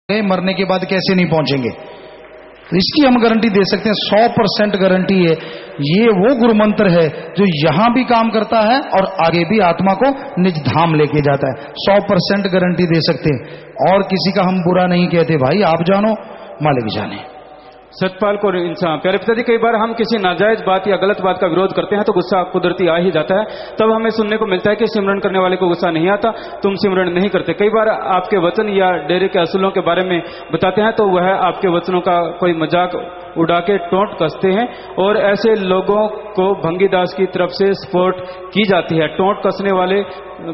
मरने के बाद कैसे नहीं पहुंचेंगे। तो इसकी हम गारंटी दे सकते हैं, 100% गारंटी है। ये वो गुरु मंत्र है जो यहां भी काम करता है और आगे भी आत्मा को निज धाम लेके जाता है। 100% गारंटी दे सकते हैं और किसी का हम बुरा नहीं कहते। भाई आप जानो, मालिक जाने। सतपाल को इंसान प्यारे पिताजी, कई बार हम किसी नाजायज बात या गलत बात का विरोध करते हैं तो गुस्सा कुदरती आ ही जाता है। तब हमें सुनने को मिलता है कि सिमरन करने वाले को गुस्सा नहीं आता, तुम सिमरन नहीं करते। कई बार आपके वचन या डेरे के असूलों के बारे में बताते हैं तो वह आपके वचनों का कोई मजाक उड़ा के टोंट कसते हैं और ऐसे लोगों को भंगीदास की तरफ से सपोर्ट की जाती है। टोंट कसने वाले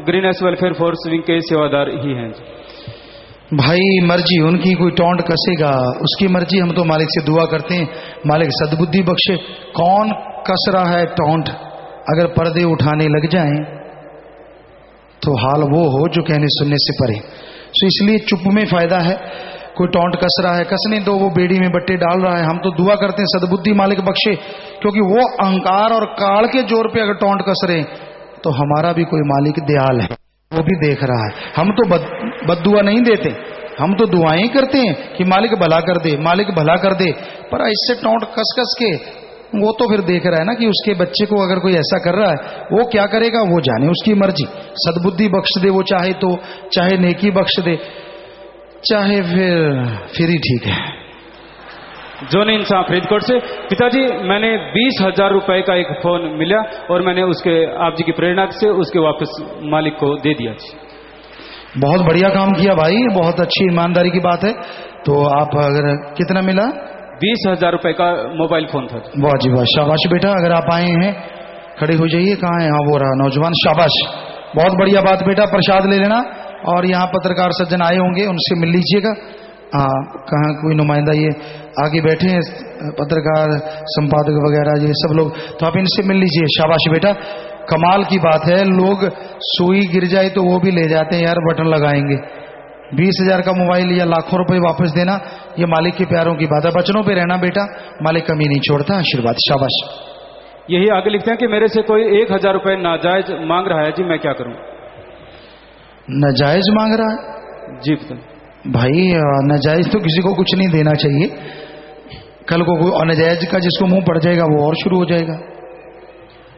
ग्रीनेस वेलफेयर फोर्स विंग के सेवादार ही हैं। भाई मर्जी उनकी, कोई टोंट कसेगा उसकी मर्जी। हम तो मालिक से दुआ करते हैं, मालिक सद्बुद्धि बख्शे। कौन कस रहा है टोंट? अगर पर्दे उठाने लग जाएं तो हाल वो हो जो कहने सुनने से परे। सो इसलिए चुप में फायदा है। कोई टोंट कस रहा है, कसने दो, वो बेड़ी में बट्टे डाल रहा है। हम तो दुआ करते हैं सद्बुद्धि मालिक बख्शे, क्योंकि वो अहंकार और काल के जोर पे अगर टोंट कस रहे तो हमारा भी कोई मालिक दयाल है, वो भी देख रहा है। हम तो बद्दुआ नहीं देते, हम तो दुआएं करते हैं कि मालिक भला कर दे, मालिक भला कर दे। पर इससे टोंट कस कस के वो तो फिर देख रहा है ना कि उसके बच्चे को अगर कोई ऐसा कर रहा है, वो क्या करेगा वो जाने, उसकी मर्जी। सद्बुद्धि बख्श दे वो चाहे तो, चाहे नेकी बख्श दे, चाहे फिर ही ठीक है। जोनी इंसान फरीदकोट से, पिताजी मैंने 20,000 रुपए का एक फोन मिला और मैंने उसके आप जी की प्रेरणा से उसके वापस मालिक को दे दिया। बहुत बढ़िया काम किया भाई, बहुत अच्छी ईमानदारी की बात है। तो आप अगर कितना मिला? 20,000 रुपए का मोबाइल फोन था। वाह जी वाह, शाबाश बेटा। अगर आप आए हैं खड़े हो जाइए। कहाँ है? हाँ वो रहा नौजवान, शाबाश, बहुत बढ़िया बात बेटा। प्रसाद ले लेना और यहाँ पत्रकार सज्जन आए होंगे उनसे मिल लीजिएगा। हाँ कहाँ कोई नुमाइंदा ये आगे बैठे हैं, पत्रकार संपादक वगैरह ये सब लोग, तो आप इनसे मिल लीजिए। शाबाश बेटा, कमाल की बात है। लोग सुई गिर जाए तो वो भी ले जाते हैं यार, बटन लगाएंगे। 20,000 का मोबाइल या लाखों रुपए वापस देना, ये मालिक के प्यारों की बात है। बचनों पे रहना बेटा, मालिक कमी नहीं छोड़ता। आशीर्वाद, शाबाश। यही आगे लिखते हैं कि मेरे से कोई 1,000 रुपए नाजायज मांग रहा है जी, मैं क्या करूं? नाजायज मांग रहा है जी भाई? नाजायज तो किसी को कुछ नहीं देना चाहिए। कल को कोई अनाजायज का जिसको मुंह पड़ जाएगा वो और शुरू हो जाएगा।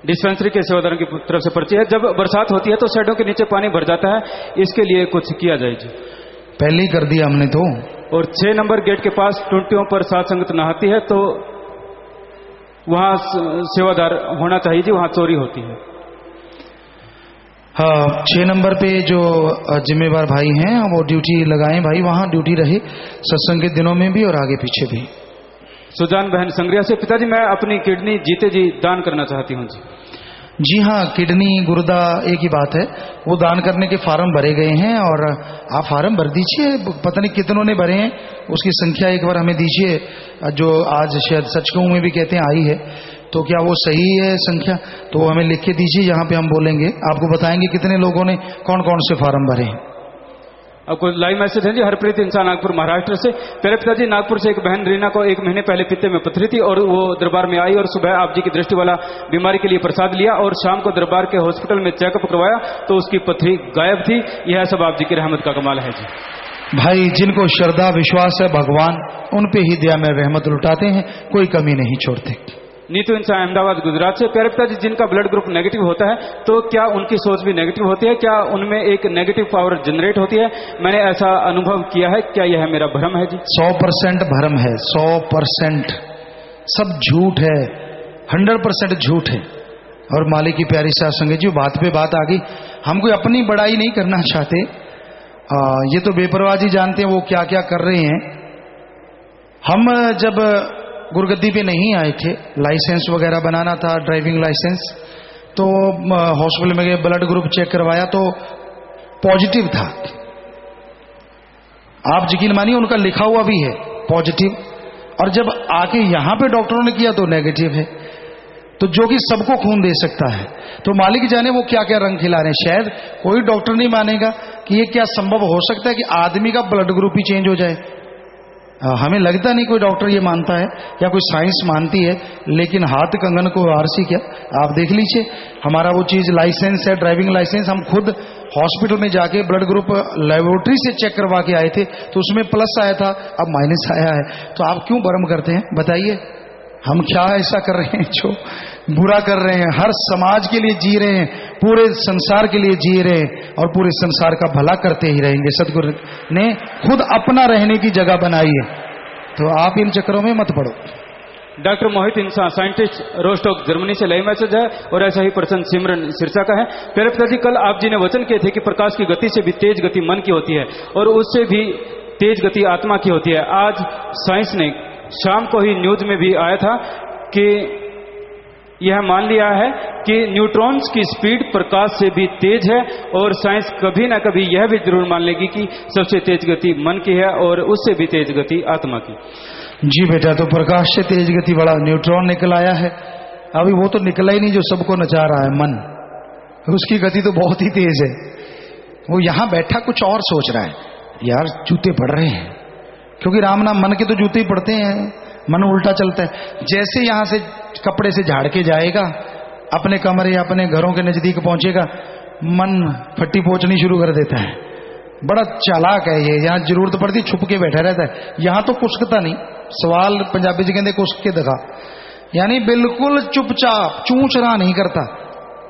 डिस्पेंसरी के सेवादारों की तरफ से पर्ची है। जब बरसात होती है तो शेडों के नीचे पानी भर जाता है, इसके लिए कुछ किया जाए जी? पहले ही कर दिया हमने तो। और 6 नंबर गेट के पास टुंटियों पर सात संगत नहाती है तो वहां सेवादार होना चाहिए जी, वहां चोरी होती है। हाँ 6 नंबर पे जो जिम्मेवार भाई हैं वो ड्यूटी लगाएं भाई, वहां ड्यूटी रहे सत्संग के दिनों में भी और आगे पीछे भी। सुजान बहन संग्रिया से, पिताजी मैं अपनी किडनी जीते जी दान करना चाहती हूँ जी। जी हाँ, किडनी गुर्दा एक ही बात है। वो दान करने के फार्म भरे गए हैं और आप फार्म भर दीजिए। पता नहीं कितनों ने भरे हैं, उसकी संख्या एक बार हमें दीजिए। जो आज शायद सचखंड में भी कहते हैं आई है, तो क्या वो सही है संख्या? तो वो हमें लिख के दीजिए, यहाँ पे हम बोलेंगे, आपको बताएंगे कितने लोगों ने कौन कौन से फार्म भरे हैं। आपको लाइव मैसेज है जी। हरप्रीत इंसान नागपुर महाराष्ट्र से, पहले पिताजी नागपुर से एक बहन रीना को 1 महीने पहले पित्ते में पथरी थी और वो दरबार में आई और सुबह आप जी की दृष्टि वाला बीमारी के लिए प्रसाद लिया और शाम को दरबार के हॉस्पिटल में चेकअप करवाया तो उसकी पथरी गायब थी। यह सब आप जी की रहमत का कमाल है जी। भाई जिनको श्रद्धा विश्वास है भगवान उन पे ही दया में रहमत लुटाते हैं, कोई कमी नहीं छोड़ते। नीतू इंसान अहमदाबाद गुजरात से, प्यारे पिताजी जिनका ब्लड ग्रुप नेगेटिव होता है तो क्या उनकी सोच भी नेगेटिव होती है? क्या उनमें एक नेगेटिव पावर जनरेट होती है? मैंने ऐसा अनुभव किया है, क्या यह मेरा भ्रम है जी? 100% भ्रम है, 100%। सब झूठ है, 100% झूठ है। और मालिक की प्यारी साथ संगत जी, बात पे बात आ गई। हम कोई अपनी बड़ाई नहीं करना चाहते, ये तो बेपरवाही जानते हैं वो क्या क्या कर रहे हैं। हम जब गुरगद्दी पे नहीं आए थे, लाइसेंस वगैरह बनाना था, ड्राइविंग लाइसेंस, तो हॉस्पिटल में गए, ब्लड ग्रुप चेक करवाया तो पॉजिटिव था। आप यकीन मानिए उनका लिखा हुआ भी है पॉजिटिव, और जब आके यहां पे डॉक्टरों ने किया तो नेगेटिव है। तो जो कि सबको खून दे सकता है, तो मालिक जाने वो क्या क्या रंग खिला रहे हैं। शायद कोई डॉक्टर नहीं मानेगा कि ये क्या संभव हो सकता है कि आदमी का ब्लड ग्रुप ही चेंज हो जाए। हमें लगता नहीं कोई डॉक्टर ये मानता है या कोई साइंस मानती है, लेकिन हाथ कंगन को आरसी क्या, आप देख लीजिए हमारा वो चीज लाइसेंस है, ड्राइविंग लाइसेंस, हम खुद हॉस्पिटल में जाके ब्लड ग्रुप लेबोरेटरी से चेक करवा के आए थे, तो उसमें प्लस आया था, अब माइनस आया है। तो आप क्यों भ्रम करते हैं, बताइए। हम क्या ऐसा कर रहे हैं जो बुरा कर रहे हैं? हर समाज के लिए जी रहे हैं, पूरे संसार के लिए जी रहे हैं और पूरे संसार का भला करते ही रहेंगे। सदगुरु ने खुद अपना रहने की जगह बनाई है, तो आप इन चक्करों में मत पड़ो। डॉक्टर मोहित इंसान, साइंटिस्ट, रोस्टॉक, जर्मनी से लाइव मैसेज है, और ऐसा ही पर्सन सिमरन सिरसा का है। प्यारे पिताजी, कल आप जी ने वचन किए थे कि प्रकाश की गति से भी तेज गति मन की होती है और उससे भी तेज गति आत्मा की होती है। आज साइंस ने शाम को ही न्यूज में भी आया था कि यह मान लिया है कि न्यूट्रॉन्स की स्पीड प्रकाश से भी तेज है, और साइंस कभी ना कभी यह भी जरूर मान लेगी कि सबसे तेज गति मन की है और उससे भी तेज गति आत्मा की। जी बेटा, तो प्रकाश से तेज गति बड़ा न्यूट्रॉन निकल आया है। अभी वो तो निकला ही नहीं जो सबको नचा रहा है, मन, उसकी गति तो बहुत ही तेज है। वो यहां बैठा कुछ और सोच रहा है, यार जूते पड़ रहे हैं, क्योंकि राम नाम मन के तो जूते ही पड़ते हैं, मन उल्टा चलता है। जैसे यहां से कपड़े से झाड़ के जाएगा, अपने कमरे या अपने घरों के नजदीक पहुंचेगा, मन फट्टी पोंछनी शुरू कर देता है। बड़ा चालाक है ये, यहां जरूरत पड़ती छुप के बैठा रहता है। यहां तो कुसकता नहीं, सवाल पंजाबी जी कहते कुसक के दिखा, यानी बिल्कुल चुपचाप, चूंच रहा नहीं करता।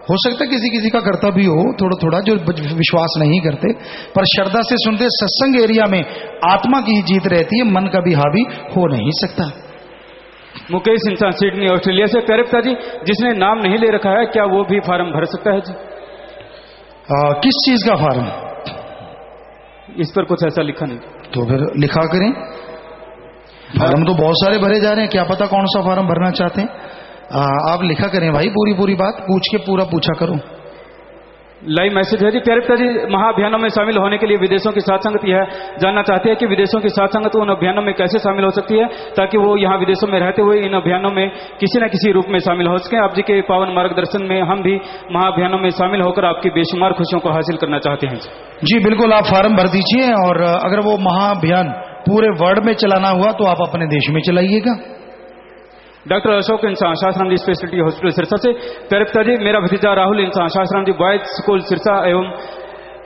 हो सकता है किसी किसी का करता भी हो थोड़ा थोड़ा, जो विश्वास नहीं करते, पर श्रद्धा से सुनते। सत्संग एरिया में आत्मा की ही जीत रहती है, मन कभी हावी हो नहीं सकता। मुकेश इंसान, सिडनी, ऑस्ट्रेलिया से। प्यारे पिताजी, जिसने नाम नहीं ले रखा है, क्या वो भी फार्म भर सकता है जी? किस चीज का फार्म? इस पर कुछ ऐसा लिखा नहीं। तो फिर लिखा करें, फार्म तो बहुत सारे भरे जा रहे हैं, क्या पता कौन सा फार्म भरना चाहते हैं। आप लिखा करें भाई, पूरी बात पूछ के पूरा पूछा करो। लाइव मैसेज है जी। प्यारे पिताजी, महाअभियानों में शामिल होने के लिए विदेशों की साथ संगत यह जानना चाहते हैं कि विदेशों की साथ संगत उन अभियानों में कैसे शामिल हो सकती है, ताकि वो यहाँ विदेशों में रहते हुए इन अभियानों में किसी न किसी रूप में शामिल हो सके। आप जी के पावन मार्गदर्शन में हम भी महाअभियानों में शामिल होकर आपकी बेशुमार खुशियों को हासिल करना चाहते हैं। जी बिल्कुल, आप फार्म भर दीजिए, और अगर वो महाअभियान पूरे वर्ल्ड में चलाना हुआ तो आप अपने देश में चलाइएगा। डॉक्टर अशोक इंसान, शास्त्राम जी, स्पेशलिटी हॉस्पिटल सिरसा से। प्यारे पिताजी, मेरा भतीजा राहुल इंसान, शास्त्राम जी बॉयज स्कूल सिरसा एवं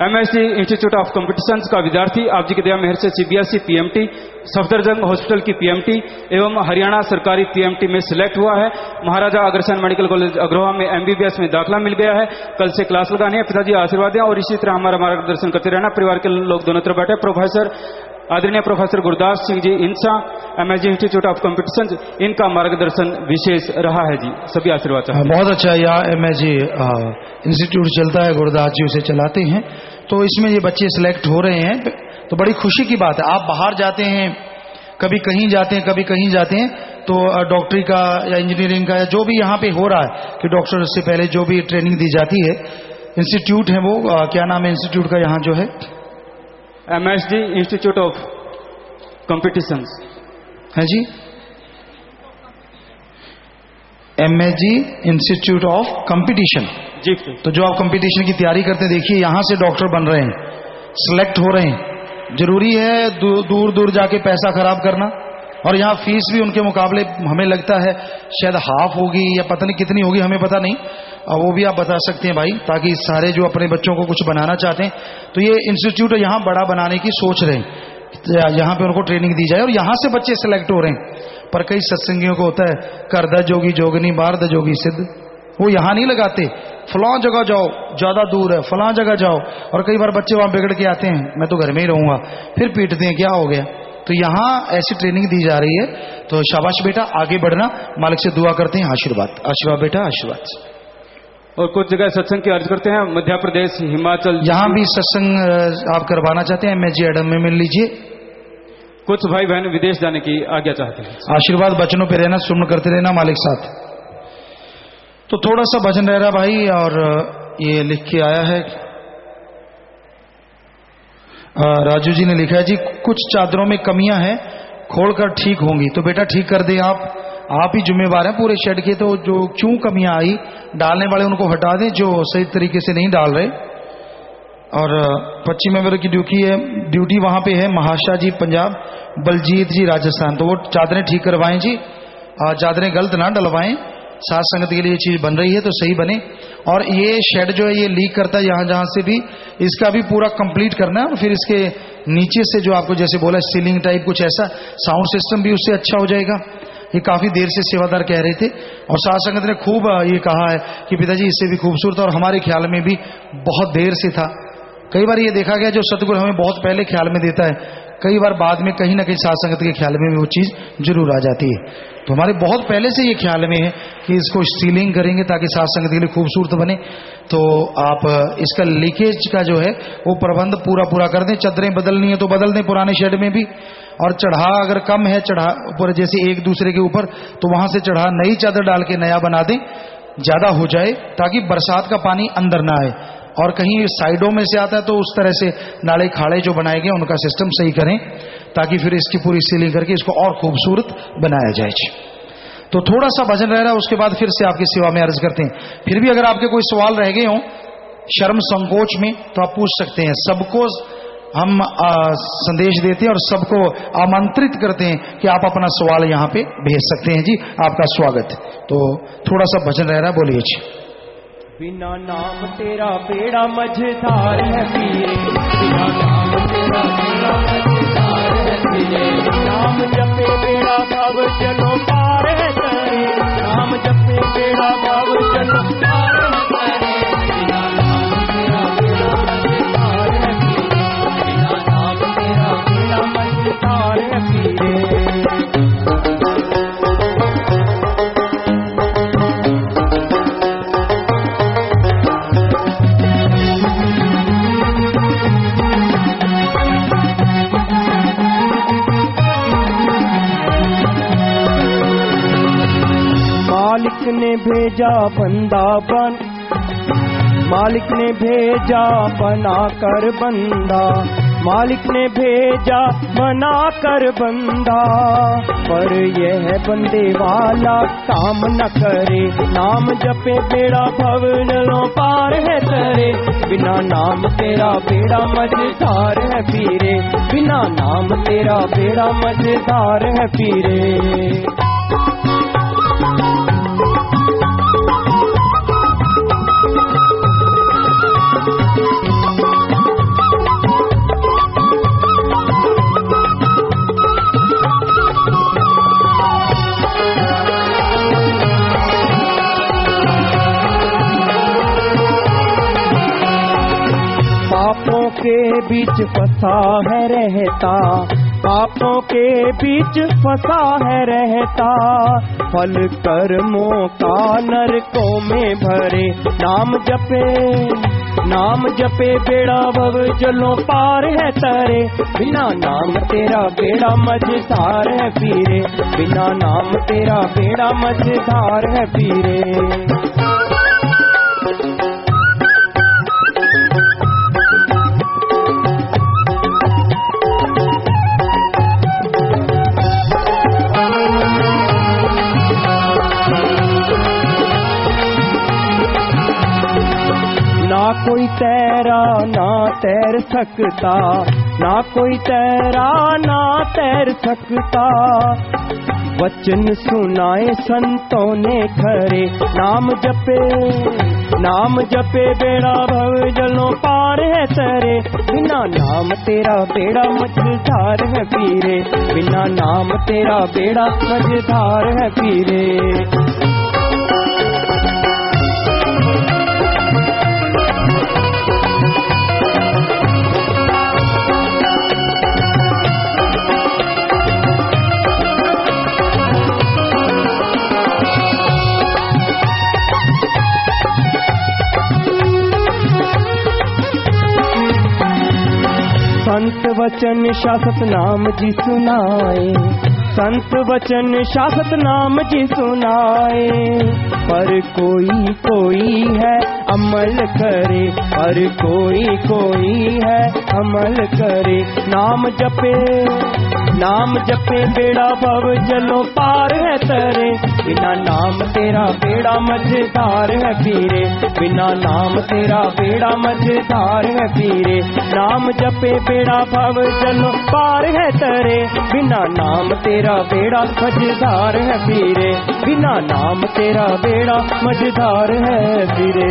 MSc इंस्टीट्यूट ऑफ कॉम्पिटिशंस का विद्यार्थी, आप जी की दया मेहर से CBSE PMT, सफदरजंग हॉस्पिटल की PMT एवं हरियाणा सरकारी PMT में सिलेक्ट हुआ है। महाराजा अग्रसेन मेडिकल कॉलेज अग्रोहा में MBBS में दाखिला मिल गया है। कल से क्लास लगानी है। पिताजी आशीर्वाद दें और इसी तरह हमारा मार्गदर्शन करते रहना। परिवार के लोग दोनों तरफ बैठे। प्रोफेसर आदरणीय प्रोफेसर गुरदास सिंह जी इंसा, MSc इंस्टीट्यूट ऑफ कॉम्पिटिशन, इनका मार्गदर्शन विशेष रहा है जी। सभी आशीर्वाद चाहते हैं। बहुत अच्छा, यहाँ MSc इंस्टीट्यूट चलता है, गुरदास जी उसे चलाते हैं, तो इसमें ये बच्चे सिलेक्ट हो रहे हैं, तो बड़ी खुशी की बात है। आप बाहर जाते हैं, कभी कहीं जाते हैं, कभी कहीं जाते हैं, तो डॉक्टरी का या इंजीनियरिंग का या जो भी यहाँ पे हो रहा है कि डॉक्टर से पहले जो भी ट्रेनिंग दी जाती है, इंस्टीट्यूट है वो, क्या नाम है इंस्टीट्यूट का यहाँ जो है? MSc इंस्टीट्यूट ऑफ कॉम्पिटिशंस है जी, MSc इंस्टीट्यूट ऑफ कंपटीशन जी। तो जो आप कंपटीशन की तैयारी करते हैं, देखिए यहां से डॉक्टर बन रहे हैं, सिलेक्ट हो रहे हैं। जरूरी है दूर दूर जाके पैसा खराब करना, और यहाँ फीस भी उनके मुकाबले हमें लगता है शायद हाफ होगी या पता नहीं कितनी होगी, हमें पता नहीं, वो भी आप बता सकते हैं भाई, ताकि सारे जो अपने बच्चों को कुछ बनाना चाहते हैं, तो ये इंस्टीट्यूट यहाँ बड़ा बनाने की सोच रहे हैं, यहाँ पे उनको ट्रेनिंग दी जाए और यहाँ से बच्चे सिलेक्ट हो रहे हैं। पर कई सत्संगियों को होता है कर the Jogi Jogni bar the जोगी सिद्ध, वो यहाँ नहीं लगाते, फलां जगह जाओ, ज्यादा दूर है, फलां जगह जाओ, और कई बार बच्चे वहां बिगड़ के आते हैं, मैं तो घर में ही रहूंगा, फिर पीटते हैं, क्या हो गया। तो यहाँ ऐसी ट्रेनिंग दी जा रही है, तो शाबाश बेटा, आगे बढ़ना, मालिक से दुआ करते हैं, आशीर्वाद, आशीर्वाद बेटा, आशीर्वाद। और कुछ जगह सत्संग की अर्ज करते हैं, मध्य प्रदेश, हिमाचल, यहाँ भी सत्संग आप करवाना चाहते हैं, MSc एडम में मिल लीजिए। कुछ भाई बहन विदेश जाने की आज्ञा चाहते हैं। आशीर्वाद बचनों पे रहना, सुन करते रहना मालिक साथ। तो थोड़ा सा भजन रह रहा भाई, और ये लिख के आया है, राजू जी ने लिखा है जी, कुछ चादरों में कमियां हैं, खोलकर ठीक होंगी, तो बेटा ठीक कर दें आप ही जिम्मेवार हैं पूरे शेड के, तो जो क्यों कमियां आई, डालने वाले उनको हटा दें जो सही तरीके से नहीं डाल रहे। और 25 मेंबर की ड्यूटी वहां पे है महाशा जी पंजाब, बलजीत जी राजस्थान। तो वो चादरें ठीक करवाएं जी, चादरें गलत ना डलवाएं। साथ संगत के लिए ये चीज बन रही है तो सही बने। और ये शेड जो है ये लीक करता है यहाँ जहां से भी, इसका भी पूरा कंप्लीट करना है। और फिर इसके नीचे से जो आपको जैसे बोला सीलिंग टाइप कुछ ऐसा, साउंड सिस्टम भी उससे अच्छा हो जाएगा। ये काफी देर से सेवादार कह रहे थे और साथ संगत ने खूब ये कहा है कि पिताजी इससे भी खूबसूरत, और हमारे ख्याल में भी बहुत देर से था। कई बार ये देखा गया जो सतगुरु हमें बहुत पहले ख्याल में देता है, कई बार बाद में कहीं ना कहीं साथ संगत के ख्याल में भी वो चीज जरूर आ जाती है। तो हमारे बहुत पहले से ये ख्याल में है कि इसको सीलिंग करेंगे ताकि साथ संगत के लिए खूबसूरत बने। तो आप इसका लीकेज का जो है वो प्रबंध पूरा कर दें। चादरें बदलनी है तो बदल दें पुराने शेड में भी, और चढ़ा अगर कम है चढ़ा ऊपर जैसे एक दूसरे के ऊपर, तो वहां से चढ़ा नई चादर डाल के नया बना दें, ज्यादा हो जाए ताकि बरसात का पानी अंदर ना आए। और कहीं साइडों में से आता है तो उस तरह से नाले खाड़े जो बनाए गए उनका सिस्टम सही करें ताकि फिर इसकी पूरी सीलिंग करके इसको और खूबसूरत बनाया जाए। तो थोड़ा सा भजन रह रहा है, उसके बाद फिर से आपकी सेवा में अर्ज करते हैं। फिर भी अगर आपके कोई सवाल रह गए हों शर्म संकोच में तो आप पूछ सकते हैं। सबको हम संदेश देते हैं और सबको आमंत्रित करते हैं कि आप अपना सवाल यहाँ पे भेज सकते हैं। जी आपका स्वागत। तो थोड़ा सा भजन रह रहा है, बोलिए जी। बिना नाम तेरा बेड़ा मझधार है पीरे, बिना नाम तेरा बेड़ा मझधार है पीरे। नाम जपे बेड़ा भव चलो पार है करे, नाम जपे बेड़ा भव चलो पार है करे। बिना नाम तेरा बेड़ा मझधार है पीरे, बिना नाम तेरा बेड़ा मझधार है पीरे। मालिक ने भेजा बंदा बन, मालिक ने भेजा बना कर बंदा, मालिक ने भेजा बना कर बंदा। पर यह बंदे वाला काम न करे, नाम जपे बेड़ा भव जलों पार है तरे। बिना नाम तेरा बेड़ा मझधार है पीरे, बिना नाम तेरा बेड़ा मझधार है पीरे। पापों के बीच फंसा है रहता, पापों के बीच फंसा है रहता। फल कर्मों का नरकों में भरे, नाम जपे बेड़ा भव जलों पार है तरे। बिना नाम तेरा बेड़ा मझधार है पीरे, बिना नाम तेरा बेड़ा मझधार है पीरे। ना कोई तैरा ना तैर सकता, ना कोई तैरा ना तैर सकता। वचन सुनाए संतों ने खरे, नाम जपे बेड़ा भव जलों पार है तरे। बिना नाम तेरा बेड़ा मझधार है पीरे, बिना नाम तेरा बेड़ा मझधार है पीरे। संत वचन शासत नाम जी सुनाए, संत वचन शासत नाम जी सुनाए। पर कोई है अमल करे, पर कोई है अमल करे। नाम नाम जपे बेड़ा भव जलो पार है तरे, बिना नाम तेरा बेड़ा मझधार है पीरे, बिना नाम तेरा बेड़ा मझधार है पीरे। नाम जपे बेड़ा भव जलो पार है तरे, बिना नाम तेरा बेड़ा मझधार है पीरे, बिना नाम तेरा बेड़ा मझधार है पीरे।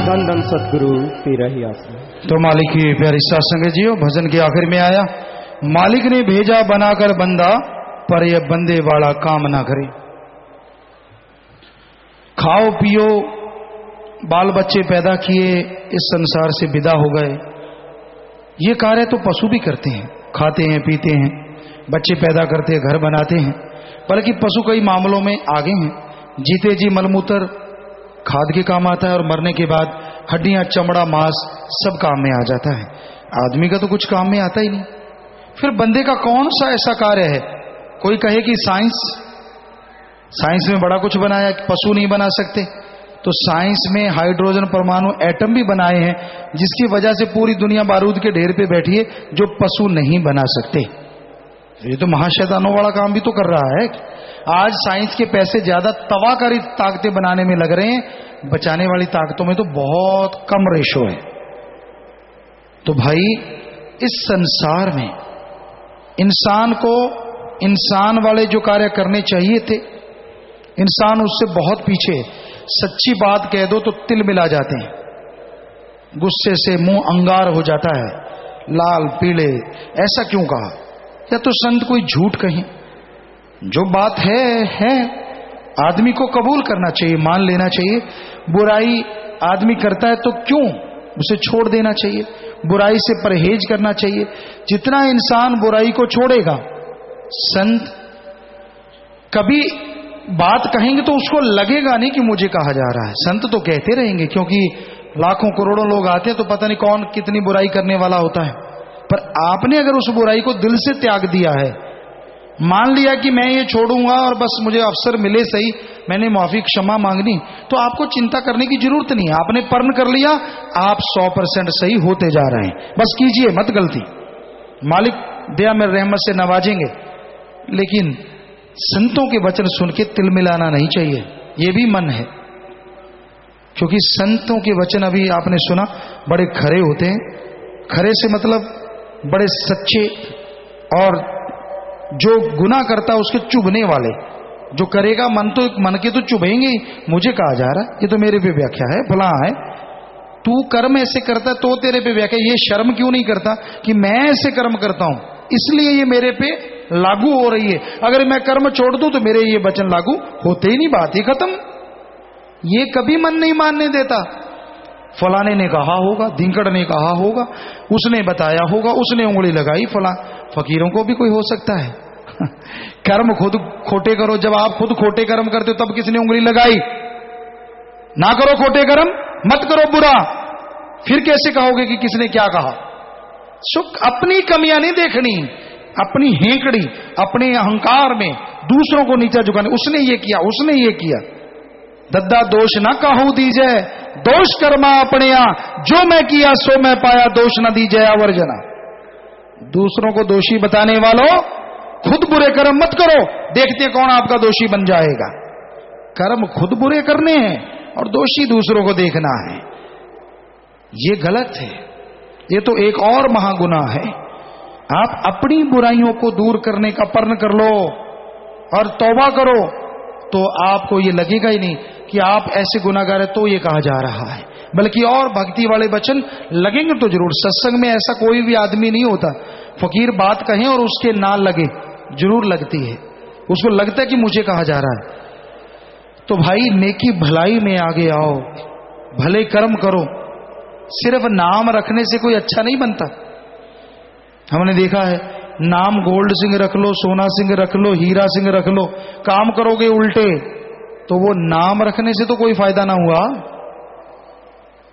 धन धन सतगुरु तेरा ही आसन। तो मालिक की प्यारी साथ संगत जियो, भजन के आखिर में आया, मालिक ने भेजा बनाकर बंदा, पर यह बंदे वाला काम ना करे। खाओ पियो, बाल बच्चे पैदा किए, इस संसार से विदा हो गए। ये कार्य तो पशु भी करते हैं, खाते हैं पीते हैं, बच्चे पैदा करते हैं, घर बनाते हैं, बल्कि पशु कई मामलों में आगे हैं। जीते जी मलमूत्र खाद के काम आता है और मरने के बाद हड्डियां, चमड़ा, मांस सब काम में आ जाता है। आदमी का तो कुछ काम में आता ही नहीं। फिर बंदे का कौन सा ऐसा कार्य है? कोई कहे कि साइंस में बड़ा कुछ बनाया, पशु नहीं बना सकते। तो साइंस में हाइड्रोजन परमाणु एटम भी बनाए हैं, जिसकी वजह से पूरी दुनिया बारूद के ढेर पे बैठी है, जो पशु नहीं बना सकते। ये तो महाशैतानों वाला काम भी तो कर रहा है। आज साइंस के पैसे ज्यादा तबाहकारी ताकतें बनाने में लग रहे हैं, बचाने वाली ताकतों में तो बहुत कम रेशो है। तो भाई, इस संसार में इंसान को इंसान वाले जो कार्य करने चाहिए थे, इंसान उससे बहुत पीछे। सच्ची बात कह दो तो तिल मिला जाते हैं, गुस्से से मुंह अंगार हो जाता है, लाल पीले। ऐसा क्यों कहा? या तो संत कोई झूठ कहें? जो बात है आदमी को कबूल करना चाहिए, मान लेना चाहिए। बुराई आदमी करता है तो क्यों उसे छोड़ देना चाहिए, बुराई से परहेज करना चाहिए। जितना इंसान बुराई को छोड़ेगा, संत कभी बात कहेंगे तो उसको लगेगा नहीं कि मुझे कहा जा रहा है। संत तो कहते रहेंगे, क्योंकि लाखों करोड़ों लोग आते हैं तो पता नहीं कौन कितनी बुराई करने वाला होता है। पर आपने अगर उस बुराई को दिल से त्याग दिया है, मान लिया कि मैं ये छोड़ूंगा और बस मुझे अवसर मिले सही, मैंने माफी क्षमा मांगनी, तो आपको चिंता करने की जरूरत नहीं है। आपने पर्ण कर लिया, आप 100% सही होते जा रहे हैं। बस कीजिए मत गलती, मालिक दया में रहमत से नवाजेंगे। लेकिन संतों के वचन सुन के तिल मिलाना नहीं चाहिए, ये भी मन है। क्योंकि संतों के वचन अभी आपने सुना, बड़े खरे होते हैं। खरे से मतलब बड़े सच्चे, और जो गुनाह करता है उसके चुभने वाले। जो करेगा मन के तो चुभेंगे ही, मुझे कहा जा रहा है, ये तो मेरे पे व्याख्या है, फला है, तू कर्म ऐसे करता तो तेरे पे व्याख्या। ये शर्म क्यों नहीं करता कि मैं ऐसे कर्म करता हूं, इसलिए ये मेरे पे लागू हो रही है। अगर मैं कर्म छोड़ दूं तो मेरे ये वचन लागू होते ही नहीं, बात ही खत्म। ये कभी मन नहीं मानने देता। फलाने ने कहा होगा, धिंकड़ ने कहा होगा, उसने बताया होगा, उसने उंगली लगाई, फला। फकीरों को भी कोई हो सकता है? कर्म खुद खोटे करो। जब आप खुद खोटे कर्म करते हो तब किसने उंगली लगाई? ना करो खोटे कर्म, मत करो बुरा, फिर कैसे कहोगे कि किसने क्या कहा? सुख अपनी कमियां नहीं देखनी, अपनी हेंकड़ी, अपने अहंकार में दूसरों को नीचा झुकाने। उसने ये किया, उसने ये किया। दद्दा दोष ना कहूं दीजे, दोष कर्मा अपने यहाँ, जो मैं किया सो मैं पाया, दोष न दीजे आवर्जना। दूसरों को दोषी बताने वालों, खुद बुरे कर्म मत करो, देखते कौन आपका दोषी बन जाएगा। कर्म खुद बुरे करने हैं और दोषी दूसरों को देखना है, ये गलत है। ये तो एक और महागुनाह है। आप अपनी बुराइयों को दूर करने का प्रण कर लो और तौबा करो, तो आपको ये लगेगा ही नहीं कि आप ऐसे गुनाहगार है तो ये कहा जा रहा है, बल्कि और भक्ति वाले वचन लगेंगे तो जरूर। सत्संग में ऐसा कोई भी आदमी नहीं होता फकीर बात कहें और उसके ना लगे, जरूर लगती है, उसको लगता है कि मुझे कहा जा रहा है। तो भाई नेकी भलाई में आगे आओ, भले कर्म करो। सिर्फ नाम रखने से कोई अच्छा नहीं बनता। हमने देखा है, नाम गोल्ड सिंह रख लो, सोना सिंह रख लो, हीरा सिंह रख लो, काम करोगे उल्टे तो वो नाम रखने से तो कोई फायदा ना हुआ।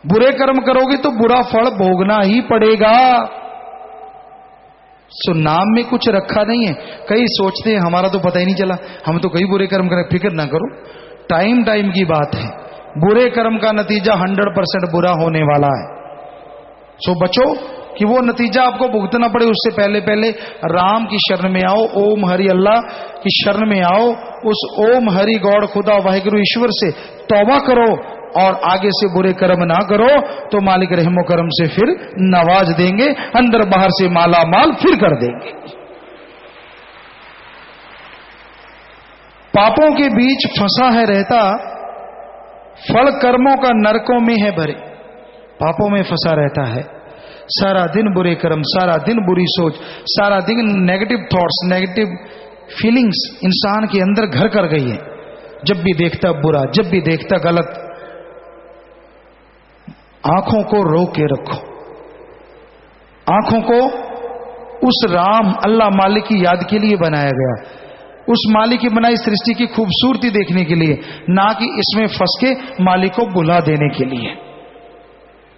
बुरे कर्म करोगे तो बुरा फल भोगना ही पड़ेगा। सो नाम में कुछ रखा नहीं है। कई सोचते हैं हमारा तो पता ही नहीं चला, हम तो कई बुरे कर्म करें। फिक्र ना करो, टाइम टाइम की बात है। बुरे कर्म का नतीजा 100% बुरा होने वाला है। सो बचो, कि वो नतीजा आपको भुगतना पड़े, उससे पहले पहले राम की शरण में आओ, ओम हरि अल्लाह की शरण में आओ, उस ओम हरि गॉड खुदा वाहिगुरु ईश्वर से तौबा करो और आगे से बुरे कर्म ना करो, तो मालिक रहमो करम से फिर नवाज देंगे, अंदर बाहर से माला माल फिर कर देंगे। पापों के बीच फंसा है रहता, फल कर्मों का नरकों में है भरे। पापों में फंसा रहता है, सारा दिन बुरे कर्म, सारा दिन बुरी सोच, सारा दिन नेगेटिव थॉट्स, नेगेटिव फीलिंग्स इंसान के अंदर घर कर गई है। जब भी देखता बुरा, जब भी देखता गलत। आंखों को रोक के रखो, आंखों को उस राम अल्लाह मालिक की याद के लिए बनाया गया, उस मालिक की बनाई सृष्टि की खूबसूरती देखने के लिए, ना कि इसमें फंस के मालिक को बुला देने के लिए।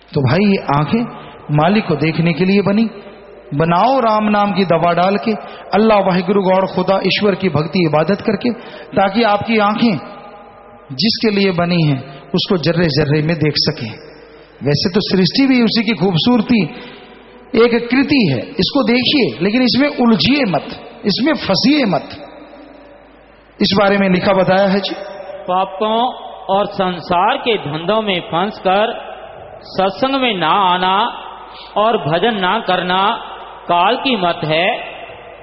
तो भाई ये आंखें मालिक को देखने के लिए बनी, बनाओ राम नाम की दवा डाल के, अल्लाह वाहिगुरु गौर खुदा ईश्वर की भक्ति इबादत करके, ताकि आपकी आंखें जिसके लिए बनी हैं उसको जर्रे जर्रे में देख सकें। वैसे तो सृष्टि भी उसी की खूबसूरती एक कृति है, इसको देखिए, लेकिन इसमें उलझिए मत, इसमें फंसिए मत। इस बारे में लिखा बताया है जी। पापों और संसार के धंधों में फंसकर सत्संग में ना आना और भजन ना करना काल की मत है।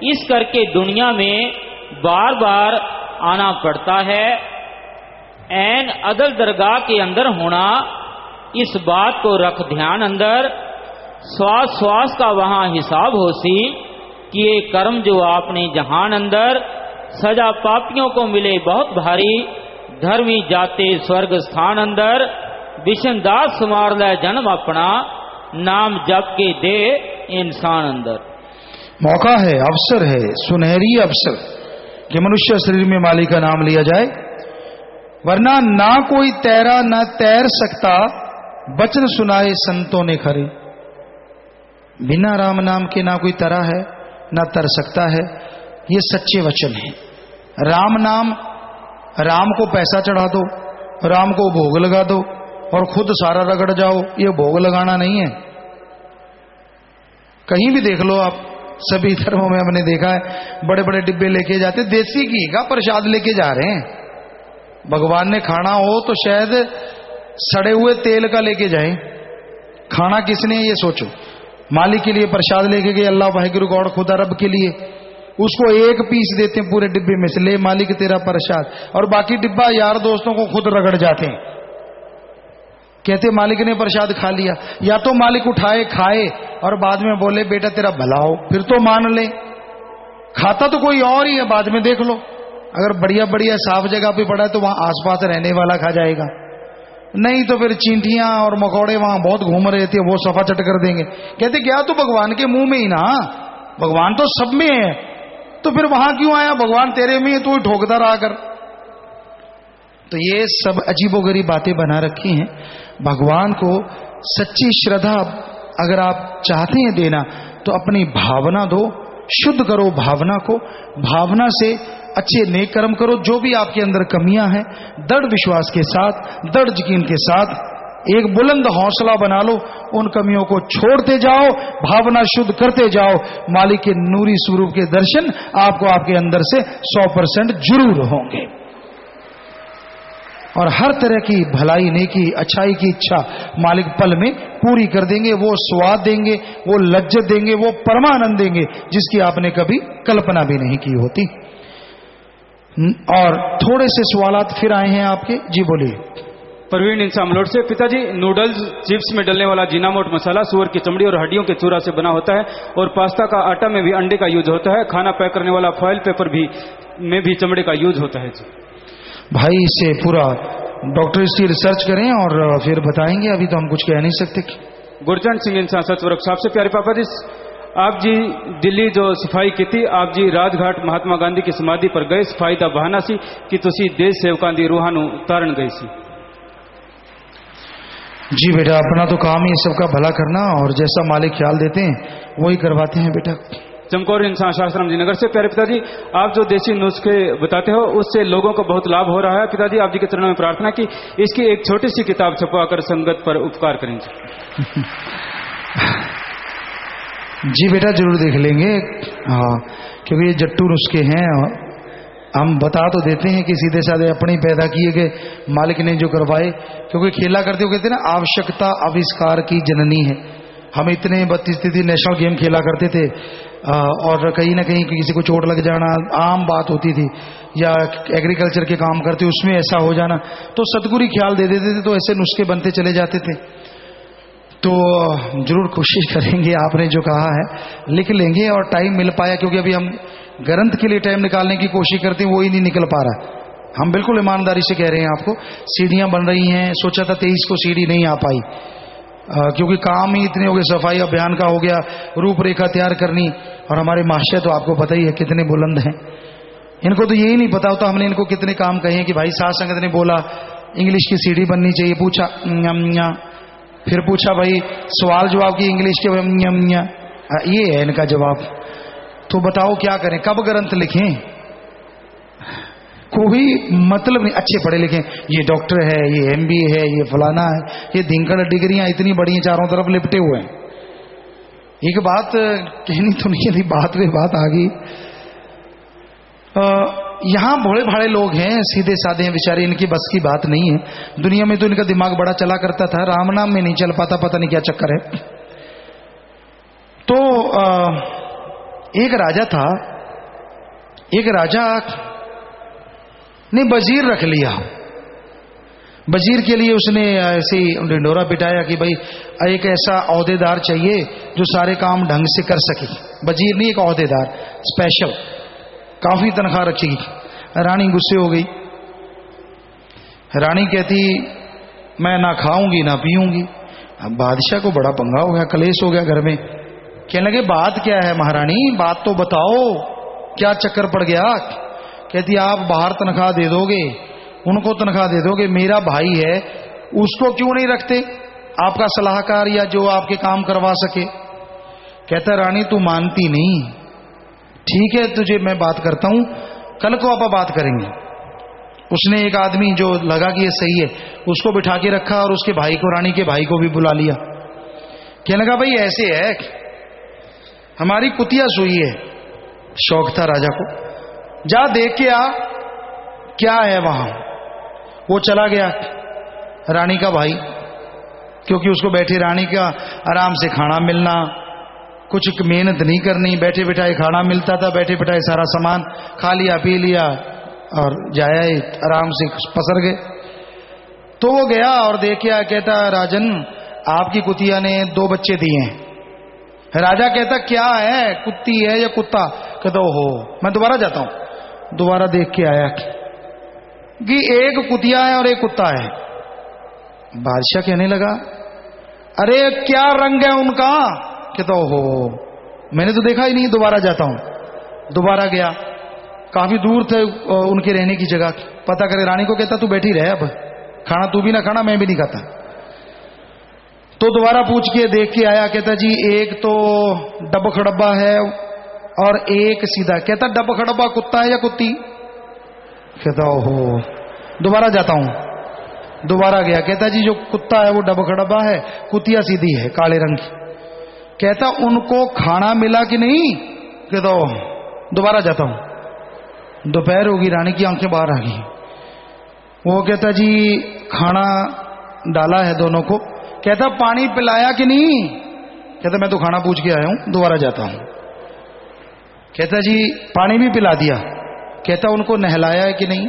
इस करके दुनिया में बार बार आना पड़ता है। ऐन अदल दरगाह के अंदर होना, इस बात को रख ध्यान अंदर। श्वास श्वास का वहां हिसाब होसी कि ये कर्म जो आपने जहान अंदर, सजा पापियों को मिले बहुत भारी। धर्मी जाते स्वर्ग स्थान अंदर, विष्णुदास संवार ले जन्म अपना, नाम जप के दे इंसान अंदर। मौका है, अवसर है, सुनहरी अवसर कि मनुष्य शरीर में मालिक का नाम लिया जाए, वरना ना कोई तैरा ना तैर सकता, वचन सुनाए संतों ने खरे। बिना राम नाम के ना कोई तरा है ना तर सकता है, ये सच्चे वचन है। राम नाम, राम को पैसा चढ़ा दो, राम को भोग लगा दो और खुद सारा रगड़ जाओ, ये भोग लगाना नहीं है। कहीं भी देख लो आप, सभी धर्मों में हमने देखा है, बड़े बड़े डिब्बे लेके जाते, देसी घी का प्रसाद लेके जा रहे हैं। भगवान ने खाना हो तो शायद सड़े हुए तेल का लेके जाए, खाना किसने ये सोचो। मालिक के लिए प्रसाद लेके गए, अल्लाह वाहिगुरु गॉड खुदा रब के लिए, उसको एक पीस देते हैं पूरे डिब्बे में से, ले मालिक तेरा प्रसाद, और बाकी डिब्बा यार दोस्तों को खुद रगड़ जाते हैं, कहते मालिक ने प्रसाद खा लिया। या तो मालिक उठाए खाए और बाद में बोले बेटा तेरा भला हो, फिर तो मान ले। खाता तो कोई और ही है, बाद में देख लो, अगर बढ़िया बढ़िया साफ जगह पे पड़ा है तो वहां आसपास रहने वाला खा जाएगा, नहीं तो फिर चींटियां और मकोड़े वहां बहुत घूम रहे थे, वो सफा चट कर देंगे। कहते क्या तो भगवान के मुंह में ही ना, भगवान तो सब में है, तो फिर वहां क्यों आया, भगवान तेरे में है, तू ठोकता रहा कर। तो ये सब अजीबोगरीब बातें बना रखी हैं। भगवान को सच्ची श्रद्धा अगर आप चाहते हैं देना, तो अपनी भावना दो, शुद्ध करो भावना को, भावना से अच्छे नेक कर्म करो। जो भी आपके अंदर कमियां हैं, दृढ़ विश्वास के साथ, दृढ़ यकीन के साथ एक बुलंद हौसला बना लो, उन कमियों को छोड़ते जाओ, भावना शुद्ध करते जाओ, मालिक के नूरी स्वरूप के दर्शन आपको आपके अंदर से 100% जरूर होंगे। और हर तरह की भलाई, नेकी, अच्छाई की इच्छा मालिक पल में पूरी कर देंगे। वो स्वाद देंगे, वो लज्जत देंगे, वो परमानंद देंगे जिसकी आपने कभी कल्पना भी नहीं की होती। और थोड़े से सवालात फिर आए हैं आपके, जी बोलिए। परवीन इंसान मलोट से, पिताजी नूडल्स चिप्स में डलने वाला जीनामोट मसाला सुअर की चमड़ी और हड्डियों के चूरा से बना होता है, और पास्ता का आटा में भी अंडे का यूज होता है। खाना पैक करने वाला फॉइल पेपर में भी चमड़े का यूज होता है। जी भाई इसे पूरा डॉक्टर इसकी रिसर्च करें और फिर बताएंगे, अभी तो हम कुछ कह नहीं सकते। गुरचरण सिंह इंसान सतवर्क साहब से, प्यारे पापा जी, आप जी दिल्ली जो सफाई की थी, आप जी राजघाट महात्मा गांधी की समाधि पर गए, सफाई का बहाना सी कि तुसी देश सेवकां दी रूहां नूं तारण गए सी। जी बेटा, अपना तो काम ही सबका भला करना, और जैसा मालिक ख्याल देते हैं वही करवाते हैं बेटा। चमकौर इंसान शास्त्रम जी नगर से, प्यारे पिताजी, आप जो देसी नुस्खे बताते हो उससे लोगों को बहुत लाभ हो रहा है। पिताजी आप जी के चरणों में प्रार्थना की इसकी एक छोटी सी किताब छपवाकर संगत पर उपकार करेंगे। जी बेटा जरूर देख लेंगे। हाँ, क्योंकि ये जट्टू नुस्खे हैं, हम बता तो देते हैं कि सीधे साधे अपने ही पैदा किए गए, मालिक ने जो करवाए। क्योंकि खेला करते हो, कहते हैं ना, आवश्यकता आविष्कार की जननी है। हम इतने 32 नेशनल गेम खेला करते थे, और कहीं ना कहीं किसी को चोट लग जाना आम बात होती थी, या एग्रीकल्चर के काम करते उसमें ऐसा हो जाना, तो सतगुरु ख्याल दे देते थे, तो ऐसे नुस्खे बनते चले जाते थे। तो जरूर कोशिश करेंगे, आपने जो कहा है लिख लेंगे, और टाइम मिल पाया, क्योंकि अभी हम ग्रंथ के लिए टाइम निकालने की कोशिश करते हैं, वो ही नहीं निकल पा रहा। हम बिल्कुल ईमानदारी से कह रहे हैं आपको, सीढ़ियां बन रही हैं। सोचा था 23 को सीढ़ी नहीं आ पाई, क्योंकि काम ही इतने हो गए, सफाई अभियान का हो गया, रूपरेखा तैयार करनी, और हमारे महाशय तो आपको पता ही है कितने बुलंद हैं। इनको तो यही नहीं पता होता हमने इनको कितने काम कहे हैं कि भाई साध संगत ने बोला इंग्लिश की सीढ़ी बननी चाहिए, पूछा फिर पूछा भाई सवाल जवाब की इंग्लिश के, ये है इनका जवाब। तो बताओ क्या करें, कब ग्रंथ लिखें, कोई मतलब नहीं। अच्छे पढ़े लिखे, ये डॉक्टर है, ये MBA है, ये फलाना है, ये धिंकड़ डिग्रियां इतनी बड़ी हैं, चारों तरफ लिपटे हुए हैं। एक बात कहनी तो नहीं थी, बात पे बात आ गई। यहां भोले भाड़े लोग हैं, सीधे साधे हैं बेचारे, इनकी बस की बात नहीं है। दुनिया में तो इनका दिमाग बड़ा चला करता था, राम नाम में नहीं चल पाता, पता नहीं क्या चक्कर है। तो एक राजा था, एक राजा ने वजीर रख लिया। वजीर के लिए उसने ऐसे ढिंढोरा पिटाया कि भाई एक ऐसा ओहदेदार चाहिए जो सारे काम ढंग से कर सके। वजीर नहीं, एक ओहदेदार स्पेशल, काफी तनख्वाह रखेगी। रानी गुस्से हो गई। रानी कहती मैं ना खाऊंगी ना पीऊंगी। अब बादशाह को बड़ा पंगा हो गया, कलेश हो गया घर में। कहने लगे बात क्या है महारानी, बात तो बताओ, क्या चक्कर पड़ गया। कहती आप बाहर तनख्वाह दे दोगे, उनको तनख्वाह दे दोगे, मेरा भाई है उसको क्यों नहीं रखते, आपका सलाहकार या जो आपके काम करवा सके। कहता रानी तू मानती नहीं, ठीक है तुझे मैं बात करता हूं, कल को आप बात करेंगे। उसने एक आदमी जो लगा कि ये सही है उसको बिठा के रखा, और उसके भाई को, रानी के भाई को भी बुला लिया। कहने लगा भाई ऐसे है, हमारी कुतिया सोई है। शौक था राजा को, जा देख के आ क्या है वहां। वो चला गया, रानी का भाई, क्योंकि उसको बैठी रानी का आराम से खाना मिलना, कुछ मेहनत नहीं करनी, बैठे बिठाए खाना मिलता था, बैठे बिठाए सारा सामान खा लिया पी लिया और जाया आराम से पसर गए। तो वो गया और देख के कहता राजन आपकी कुतिया ने 2 बच्चे दिए हैं। राजा कहता क्या है, कुत्ती है या कुत्ता। कहता हो मैं दोबारा जाता हूं। दोबारा देख के आया कि एक कुतिया है और एक कुत्ता है। बादशाह कहने लगा अरे क्या रंग है उनका। कहता हो मैंने तो देखा ही नहीं, दोबारा जाता हूं। दोबारा गया, काफी दूर थे उनके रहने की जगह, पता करे। रानी को कहता तू बैठी रहे, अब खाना तू भी ना खाना मैं भी नहीं खाता। तो दोबारा पूछ के देख के आया, कहता जी एक तो डब्बा खड़ब्बा है और एक सीधा। कहता डब्बा खड़ब्बा कुत्ता है या कुत्ती। कहता ओहो दोबारा जाता हूं। दोबारा गया, कहता जी जो कुत्ता है वो डब्बा खड़ब्बा है, कुतिया सीधी है काले रंग की। कहता उनको खाना मिला कि नहीं। कहता दोबारा जाता हूं। दोपहर होगी, रानी की आंखें बाहर आ गई। वो कहता जी खाना डाला है दोनों को। कहता पानी पिलाया कि नहीं। कहता मैं तो खाना पूछ के आया हूं, दोबारा जाता हूं। कहता जी पानी भी पिला दिया। कहता उनको नहलाया है कि नहीं।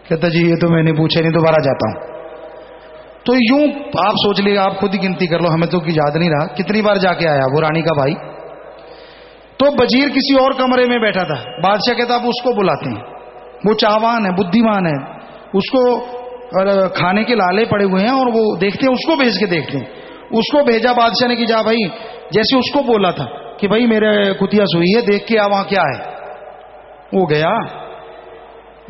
कहता जी ये तो मैंने पूछा नहीं, दोबारा जाता हूं। तो यूं आप सोच लीजिए, आप खुद ही गिनती कर लो, हमें तो याद नहीं रहा कितनी बार जाके आया वो रानी का भाई। तो वजीर किसी और कमरे में बैठा था। बादशाह कहता आप उसको बुलाते हैं, वो चाहवान है, बुद्धिमान है, उसको खाने के लाले पड़े हुए हैं और वो देखते हैं, उसको भेज के देखते हैं। उसको भेजा बादशाह ने कि जा भाई, जैसे उसको बोला था कि भाई मेरे कुतिया सोई है, देख के आ वहां क्या है। वो गया,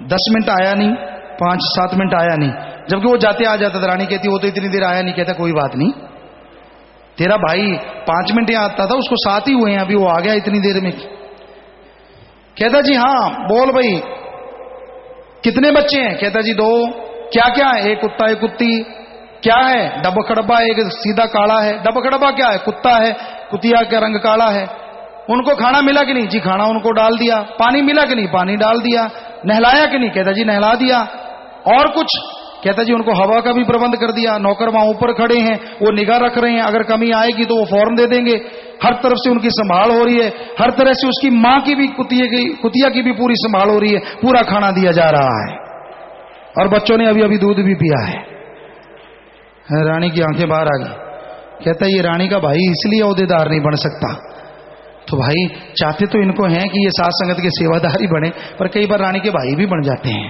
10 मिनट आया नहीं, 5-7 मिनट आया नहीं, जबकि वो जाते आ जाता था। रानी कहती वो तो इतनी देर आया नहीं। कहता कोई बात नहीं, तेरा भाई 5 मिनट यहां आता था, उसको 7 ही हुए हैं, अभी वो आ गया इतनी देर में। कहता जी हाँ बोल भाई कितने बच्चे हैं। कहता जी 2। क्या क्या है। एक कुत्ता एक कुत्ती। क्या है। डब्बा खड़ब्बा एक सीधा काला है। डब्बा खड़ब्बा क्या है। कुत्ता है। कुतिया का रंग काला है। उनको खाना मिला कि नहीं? जी खाना उनको डाल दिया। पानी मिला कि नहीं? पानी डाल दिया। नहलाया कि नहीं? कहता जी नहला दिया। और कुछ? कहता जी उनको हवा का भी प्रबंध कर दिया। नौकर वहां ऊपर खड़े हैं, वो निगाह रख रहे हैं, अगर कमी आएगी तो वो फौरन दे देंगे। हर तरफ से उनकी संभाल हो रही है, हर तरह से उसकी मां की भी कुतिया की भी पूरी संभाल हो रही है, पूरा खाना दिया जा रहा है। और बच्चों ने अभी अभी दूध भी पिया है। रानी की आंखें बाहर आ गई। कहता ये रानी का भाई इसलिए ओहदेदार नहीं बन सकता। तो भाई चाहते तो इनको हैं कि ये साथ संगत के सेवादार ही बने, पर कई बार रानी के भाई भी बन जाते हैं।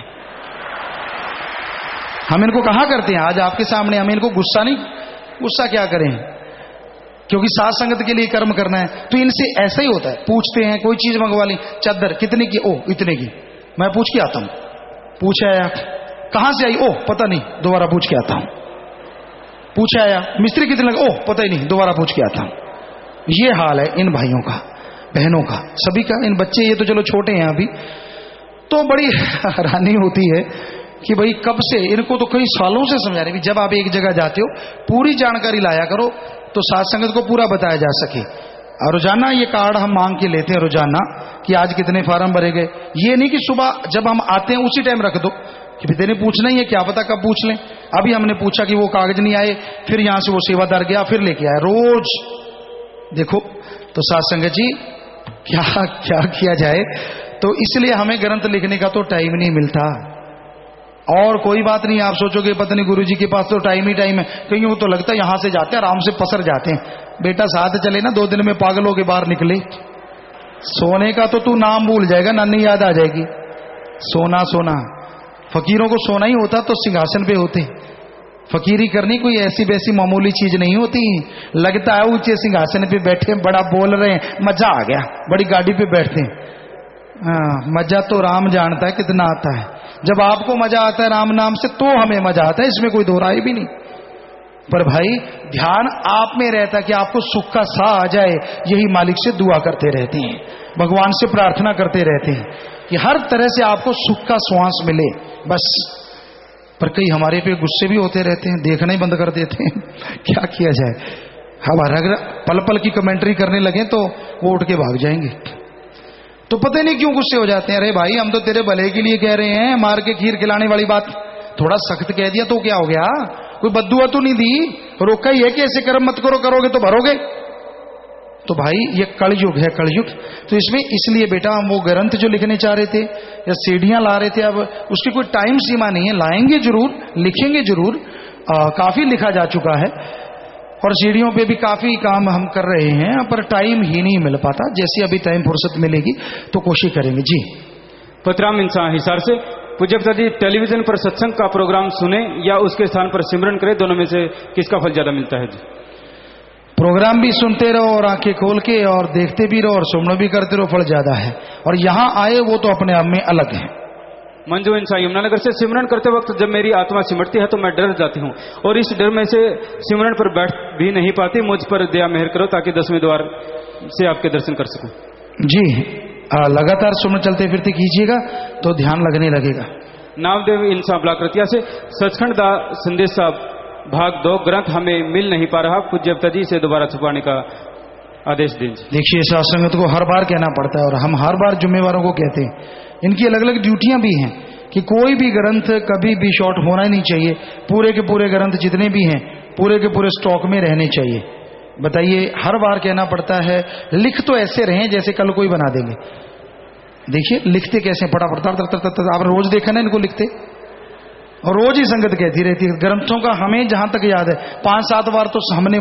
हम इनको कहा करते हैं आज आपके सामने, हमें इनको गुस्सा क्या करें, क्योंकि साथ संगत के लिए कर्म करना है। तो इनसे ऐसा ही होता है। पूछते हैं कोई चीज मंगवा ली, चादर कितने की? ओ इतने की। मैं पूछ के आता हूं। पूछ आया कहां से आई? ओ पता नहीं, दोबारा पूछ के आता हूं। पूछ आया मिस्त्री कितने लगे? ओ पता ही नहीं, दोबारा पूछ के आता हूं। ये हाल है इन भाइयों का, बहनों का, सभी का। इन बच्चे ये तो चलो छोटे हैं अभी, तो बड़ी हैरानी होती है कि भाई कब से, इनको तो कई सालों से समझा रहे हैं। जब आप एक जगह जाते हो पूरी जानकारी लाया करो तो साथ संगत को पूरा बताया जा सके। और रोजाना ये कार्ड हम मांग के लेते हैं रोजाना कि आज कितने फार्म भरे गए। ये नहीं कि सुबह जब हम आते हैं उसी टाइम रख दो कि तेने पूछना ही है, क्या पता कब पूछ लें। अभी हमने पूछा कि वो कागज नहीं आए, फिर यहां से वो सेवादार गया, फिर लेके आया। रोज देखो तो साथ संगत जी क्या क्या किया जाए। तो इसलिए हमें ग्रंथ लिखने का तो टाइम नहीं मिलता। और कोई बात नहीं, आप सोचोगे पता नहीं गुरुजी के पास तो टाइम ही टाइम है, क्योंकि वो तो लगता है यहां से जाते हैं आराम से पसर जाते हैं। बेटा साथ चले ना, 2 दिन में पागलों के बाहर निकले। सोने का तो तू नाम भूल जाएगा, नानी याद आ जाएगी। सोना सोना, फकीरों को सोना ही होता तो सिंहासन पे होते। फकीरी करनी कोई ऐसी वैसी मामूली चीज नहीं होती। लगता है ऊंचे सिंहासन पे बैठे, बड़ा बोल रहे हैं, मजा आ गया, बड़ी गाड़ी पे बैठते हैं। मजा तो राम जानता है कितना आता है। जब आपको मजा आता है राम नाम से तो हमें मजा आता है, इसमें कोई दो राय भी नहीं। पर भाई ध्यान आप में रहता है कि आपको सुख का सा आ जाए, यही मालिक से दुआ करते रहते हैं, भगवान से प्रार्थना करते रहते हैं कि हर तरह से आपको सुख का श्वास मिले बस। पर कई हमारे पे गुस्से भी होते रहते हैं, देखना ही बंद कर देते हैं। क्या किया जाए, हमारा अगर पल पल की कमेंट्री करने लगे तो वो उठ के भाग जाएंगे। तो पता नहीं क्यों गुस्से हो जाते हैं। अरे भाई हम तो तेरे भले के लिए कह रहे हैं, मार के खीर खिलाने वाली बात थोड़ा सख्त कह दिया तो क्या हो गया? कोई बद्दुआ तो नहीं दी, रोका ही है कि ऐसे कर्म मत करो, करोगे तो भरोगे। तो भाई ये कलयुग है, कलयुग। तो इसमें इसलिए बेटा हम वो ग्रंथ जो लिखने चाह रहे थे या सीढ़ियां ला रहे थे, अब उसकी कोई टाइम सीमा नहीं है, लाएंगे जरूर, लिखेंगे जरूर। काफी लिखा जा चुका है और सीढ़ियों पे भी काफी काम हम कर रहे हैं, पर टाइम ही नहीं मिल पाता। जैसे अभी टाइम फुर्सत मिलेगी तो कोशिश करेंगे। जी पतराम इंसान हिसार से पूज्य पिताजी, टेलीविजन पर सत्संग का प्रोग्राम सुने या उसके स्थान पर सिमरन करें, दोनों में से किसका फल ज्यादा मिलता है? जी प्रोग्राम भी सुनते रहो और आंखें खोल के और देखते भी रहो और सुमन भी करते रहो, फल ज्यादा है। और यहाँ आए वो तो अपने आप में अलग है। मंजू इंसान यमुनानगर से, सिमरन करते वक्त जब मेरी आत्मा सिमटती है तो मैं डर जाती हूँ और इस डर में से सिमरन पर बैठ भी नहीं पाती। मुझ पर दया मेहर करो ताकि 10वें द्वार से आपके दर्शन कर सकूं। जी लगातार सुमन चलते फिरते कीजिएगा तो ध्यान लगने लगेगा। नामदेव इंसान ब्लाकृतिया से, सचखंड दा संदेश साहब भाग 2 ग्रंथ हमें मिल नहीं पा रहा, पूज्य पिताजी से दोबारा छुपाने का आदेश दीजिए। देखिए सत्संगत को हर बार कहना पड़ता है और हम हर बार जिम्मेवारों को कहते हैं। इनकी अलग अलग ड्यूटियां भी हैं कि कोई भी ग्रंथ कभी भी शॉर्ट होना ही नहीं चाहिए। पूरे के पूरे ग्रंथ जितने भी हैं पूरे के पूरे स्टॉक में रहने चाहिए। बताइए, हर बार कहना पड़ता है। लिख तो ऐसे रहें जैसे कल कोई बना देंगे। देखिए लिखते कैसे, फटाफट आप रोज देखा ना इनको लिखते, और रोज ही संगत कहती रहती है। ग्रंथों का हमें जहां तक याद है 5-7 बार तो हमने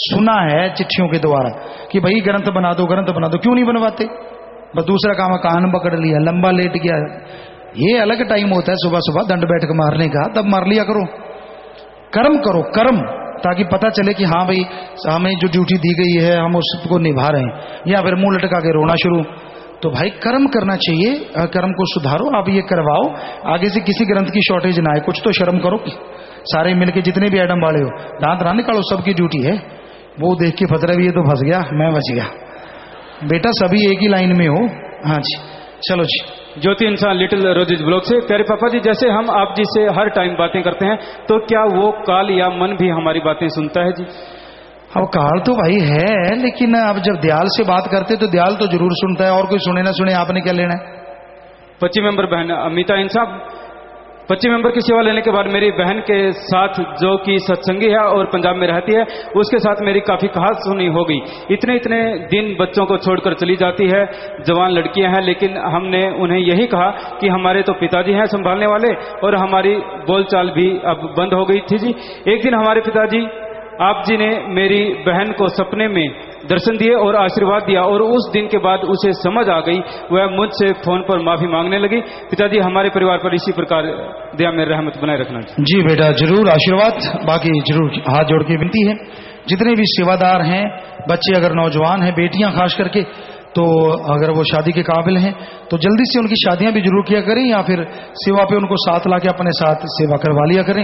सुना है चिट्ठियों के द्वारा कि भाई ग्रंथ बना दो, ग्रंथ बना दो। क्यों नहीं बनवाते? बस दूसरा काम है, कान पकड़ लिया, लंबा लेट गया। ये अलग टाइम होता है सुबह सुबह दंड बैठक मारने का, तब मार लिया करो। कर्म करो, कर्म, ताकि पता चले कि हाँ भाई हमें जो ड्यूटी दी गई है हम उसको निभा रहे हैं। या फिर मुंह लटका के रोना शुरू, तो भाई कर्म करना चाहिए। कर्म को सुधारो, आप ये करवाओ, आगे से किसी ग्रंथ की शॉर्टेज ना आए। कुछ तो शर्म करो, सारे मिलके जितने भी एडम वाले हो दांत ना निकालो, सबकी ड्यूटी है। वो देख के फतरा भी ये तो फंस गया, मैं बच गया। बेटा सभी एक ही लाइन में हो। हाँ जी, चलो जी। ज्योति इंसान लिटिल रोजेज ब्लॉक से, प्यारे पापा जी, जैसे हम आप जी से हर टाइम बातें करते हैं तो क्या वो काल या मन भी हमारी बातें सुनता है? जी अब काल तो भाई है, लेकिन अब जब दयाल से बात करते तो दयाल तो जरूर सुनता है, और कोई सुने ना सुने आपने क्या लेना है। 25 मेंबर बहन अमिता इंसाफ, 25 मेंबर की सेवा लेने के बाद मेरी बहन के साथ जो कि सत्संगी है और पंजाब में रहती है, उसके साथ मेरी काफी कहास सुनी हो गई। इतने इतने दिन बच्चों को छोड़कर चली जाती है, जवान लड़कियां हैं, लेकिन हमने उन्हें यही कहा कि हमारे तो पिताजी हैं संभालने वाले, और हमारी बोलचाल भी अब बंद हो गई थी जी। एक दिन हमारे पिताजी आप जी ने मेरी बहन को सपने में दर्शन दिए और आशीर्वाद दिया, और उस दिन के बाद उसे समझ आ गई, वह मुझसे फोन पर माफी मांगने लगी। पिताजी हमारे परिवार पर इसी प्रकार दया में रहमत बनाए रखना। जी बेटा जरूर आशीर्वाद, बाकी जरूर हाथ जोड़ के विनती है, जितने भी सेवादार हैं, बच्चे अगर नौजवान हैं, बेटियां खास करके, तो अगर वो शादी के काबिल हैं तो जल्दी से उनकी शादियां भी जरूर किया करें, या फिर सेवा पे उनको साथ लाके अपने साथ सेवा करवा लिया करें।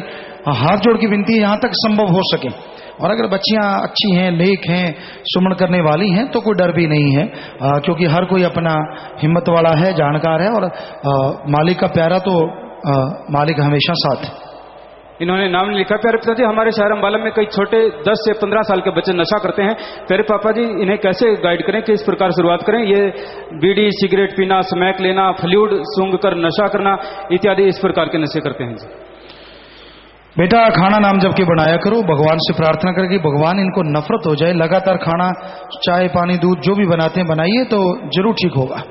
हाथ जोड़ की विनती है यहां तक संभव हो सके। और अगर बच्चियां अच्छी हैं, नेक हैं, सुमन करने वाली हैं तो कोई डर भी नहीं है, क्योंकि हर कोई अपना हिम्मत वाला है, जानकार है, और मालिक का प्यारा तो मालिक हमेशा साथ है। इन्होंने नाम लिखा, प्यारे पिताजी हमारे शहर अम्बाला में कई छोटे 10 से 15 साल के बच्चे नशा करते हैं। प्यारे पापा जी इन्हें कैसे गाइड करें, किस प्रकार शुरुआत करें? ये बीड़ी सिगरेट पीना, स्मैक लेना, फ्लूइड सूंघ कर नशा करना इत्यादि इस प्रकार के नशे करते हैं जी। बेटा खाना नाम जब के बनाया करो, भगवान से प्रार्थना करके भगवान इनको नफरत हो जाए। लगातार खाना, चाय, पानी, दूध जो भी बनाते हैं बनाइए तो जरूर ठीक होगा।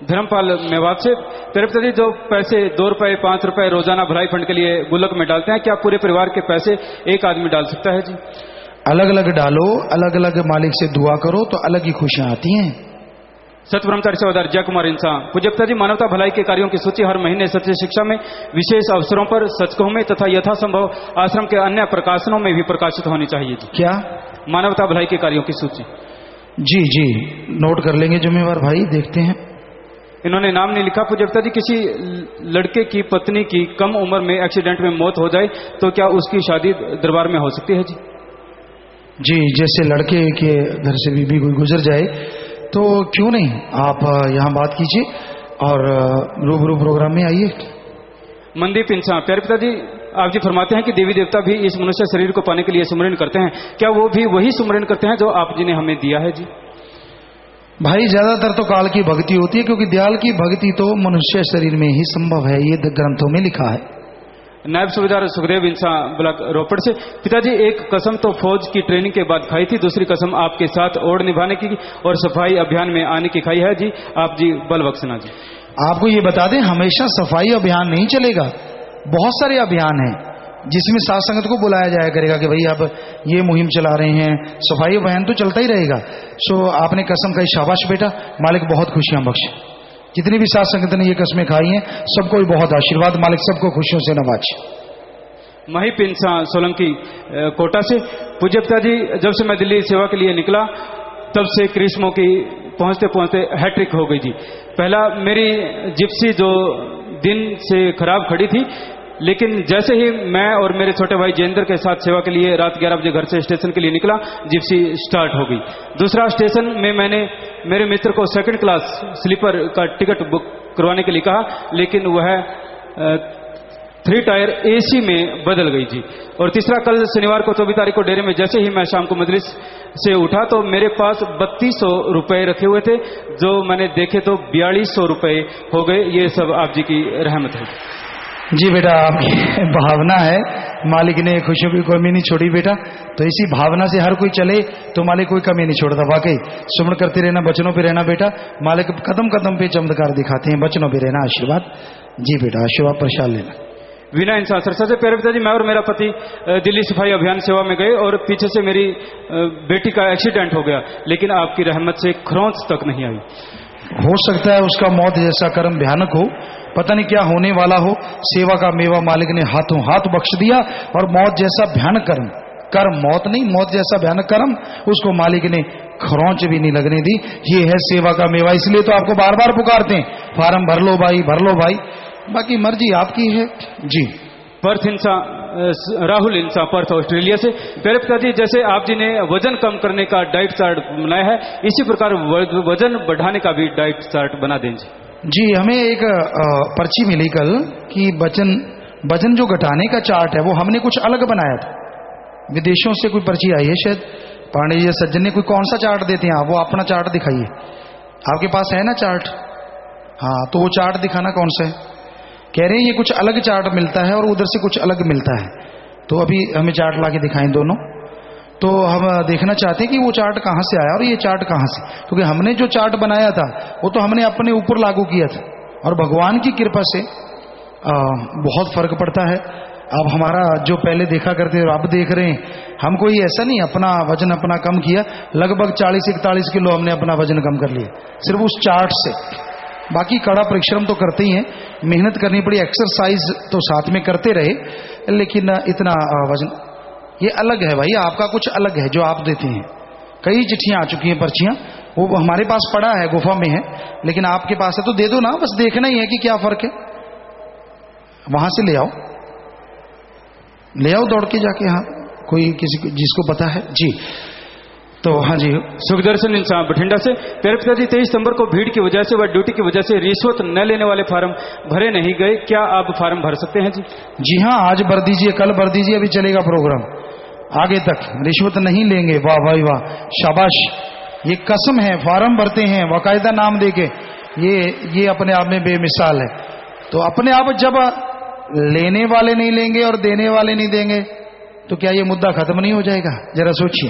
धर्मपाल मेवात से, प्यारे पिताजी जो पैसे 2 रुपए 5 रुपए रोजाना भलाई फंड के लिए गुल्लक में डालते हैं, क्या पूरे परिवार के पैसे एक आदमी डाल सकता है जी? अलग अलग डालो, अलग अलग मालिक से दुआ करो तो अलग ही खुशियां आती हैं। सत्य ब्रह्मचारी सेवादार जय कुमार इंसान, पूज्य पिताजी मानवता भलाई के कार्यों की सूची हर महीने सत्य शिक्षा में, विशेष अवसरों पर, सचकों में तथा यथासंभव आश्रम के अन्य प्रकाशनों में भी प्रकाशित होनी चाहिए जी। क्या? मानवता भलाई के कार्यों की सूची। जी जी नोट कर लेंगे जिम्मेवार भाई, देखते हैं। इन्होंने नाम नहीं लिखा। पूज्य पिताजी किसी लड़के की पत्नी की कम उम्र में एक्सीडेंट में मौत हो जाए तो क्या उसकी शादी दरबार में हो सकती है जी? जी जैसे लड़के के घर से बीबी कोई गुजर जाए तो क्यों नहीं, आप यहाँ बात कीजिए और रूबरू प्रोग्राम में आइए। मनदीप इंसान, प्यारे पिताजी आप जी फरमाते हैं कि देवी देवता भी इस मनुष्य शरीर को पाने के लिए सुमरन करते हैं, क्या वो भी वही सुमरन करते हैं जो आप जी ने हमें दिया है जी? भाई ज्यादातर तो काल की भक्ति होती है, क्योंकि दयाल की भक्ति तो मनुष्य शरीर में ही संभव है, ये ग्रंथों में लिखा है। नायब सूबेदार सुखदेव इंसान ब्लॉक रोपड़ से, पिताजी एक कसम तो फौज की ट्रेनिंग के बाद खाई थी, दूसरी कसम आपके साथ ओढ़ निभाने की और सफाई अभियान में आने की खाई है जी, आप जी बल बख्शना जी। आपको ये बता दें हमेशा सफाई अभियान नहीं चलेगा, बहुत सारे अभियान हैं जिसमें साथ संगत को बुलाया जाया करेगा कि भाई अब ये मुहिम चला रहे हैं, सफाई अभियान तो चलता ही रहेगा। सो आपने कसम खाई, शाबाश बेटा, मालिक बहुत खुशियां बख्शे। जितनी भी साथ संगत ने ये कस्में खाई हैं सबको भी बहुत आशीर्वाद, मालिक सबको खुशियों से नवाजे। महिप इंसान सोलंकी कोटा से, पूज्य पिताजी जब से मैं दिल्ली सेवा के लिए निकला तब से क्रिस्मो की पहुंचते पहुंचते हैट्रिक हो गई जी। पहला मेरी जिप्सी जो दिन से खराब खड़ी थी, लेकिन जैसे ही मैं और मेरे छोटे भाई जयेंद्र के साथ सेवा के लिए रात 11 बजे घर से स्टेशन के लिए निकला, जिप्सी स्टार्ट हो गई। दूसरा स्टेशन में मैंने मेरे मित्र को 2nd क्लास स्लीपर का टिकट बुक करवाने के लिए कहा, लेकिन वह 3 टायर AC में बदल गई जी। और तीसरा कल शनिवार को 24 तारीख को डेरे में जैसे ही मैं शाम को मजलिस से उठा तो मेरे पास 3200 रुपए रखे हुए थे, जो मैंने देखे तो 4200 रुपए हो गए। ये सब आप जी की रहमत है जी। बेटा आपकी भावना है, मालिक ने खुशियों की कमी नहीं छोड़ी बेटा, तो इसी भावना से हर कोई चले तो मालिक कोई कमी नहीं छोड़ता। वाकई सुमन करते रहना, बचनों पे रहना बेटा, मालिक कदम कदम पे चमत्कार दिखाते हैं, बचनों पे रहना आशीर्वाद। जी बेटा आशीर्वाद प्रसाद लेना। विना इंसान सरसा से, प्यारे पिताजी मैं और मेरा पति दिल्ली सफाई अभियान सेवा में गए और पीछे से मेरी बेटी का एक्सीडेंट हो गया, लेकिन आपकी रहमत से खरोंच तक नहीं आई। हो सकता है उसका मौत जैसा कर्म भयानक हो, पता नहीं क्या होने वाला हो, सेवा का मेवा मालिक ने हाथों हाथ बख्श दिया और मौत जैसा भयानक कर्म मौत नहीं, मौत जैसा भयानक कर्म उसको मालिक ने खरोंच भी नहीं लगने दी। ये है सेवा का मेवा, इसलिए तो आपको बार बार पुकारते हैं, फार्म भर लो भाई, भर लो भाई, बाकी मर्जी आपकी है जी। पर्थ इंसान राहुल इंसान पर्थ ऑस्ट्रेलिया से, प्यारे पिताजी जैसे आप जी ने वजन कम करने का डाइट चार्ट बनाया है, इसी प्रकार वजन बढ़ाने का भी डाइट चार्ट बना दें जी। हमें एक पर्ची मिली कल कि वजन जो घटाने का चार्ट है वो हमने कुछ अलग बनाया था, विदेशों से कोई पर्ची आई है शायद, पांडे जी सज्जन ने कोई कौन सा चार्ट देते हैं आप, वो अपना चार्ट दिखाइए, आपके पास है ना चार्ट? हाँ, तो वो चार्ट दिखाना कौन सा है। कह रहे हैं ये कुछ अलग चार्ट मिलता है और उधर से कुछ अलग मिलता है, तो अभी हमें चार्ट ला के दिखाएं दोनों। तो हम देखना चाहते हैं कि वो चार्ट कहाँ से आया और ये चार्ट कहाँ से, क्योंकि हमने जो चार्ट बनाया था वो तो हमने अपने ऊपर लागू किया था, और भगवान की कृपा से बहुत फर्क पड़ता है। अब हमारा जो पहले देखा करते अब देख रहे हैं, हम कोई ऐसा नहीं अपना वजन अपना कम किया, लगभग 40-41 किलो हमने अपना वजन कम कर लिया सिर्फ उस चार्ट से। बाकी कड़ा परिश्रम तो करते ही हैं, मेहनत करनी पड़ी, एक्सरसाइज तो साथ में करते रहे, लेकिन इतना वजन ये अलग है भाई, आपका कुछ अलग है जो आप देते हैं। कई चिट्ठियां आ चुकी हैं, पर्चियां, वो हमारे पास पड़ा है, गुफा में है, लेकिन आपके पास है तो दे दो ना, बस देखना ही है कि क्या फर्क है। वहां से ले आओ दौड़ के जाके, हाँ कोई किसी जिसको पता है जी। तो हाँ जी, सुखदर्शन इंसान बठिंडा से। प्यारे पिताजी, 23 सितंबर को भीड़ की वजह से व ड्यूटी की वजह से रिश्वत न लेने वाले फार्म भरे नहीं गए, क्या आप फार्म भर सकते हैं जी? जी हाँ, आज भर दीजिए, कल भर दीजिए, अभी चलेगा प्रोग्राम आगे तक। रिश्वत नहीं लेंगे, वाह भाई वाह, शाबाश, ये कसम है, फार्म भरते हैं बाकायदा नाम देके, ये अपने आप में बेमिसाल है। तो अपने आप जब लेने वाले नहीं लेंगे और देने वाले नहीं देंगे तो क्या ये मुद्दा खत्म नहीं हो जाएगा? जरा सोचिए।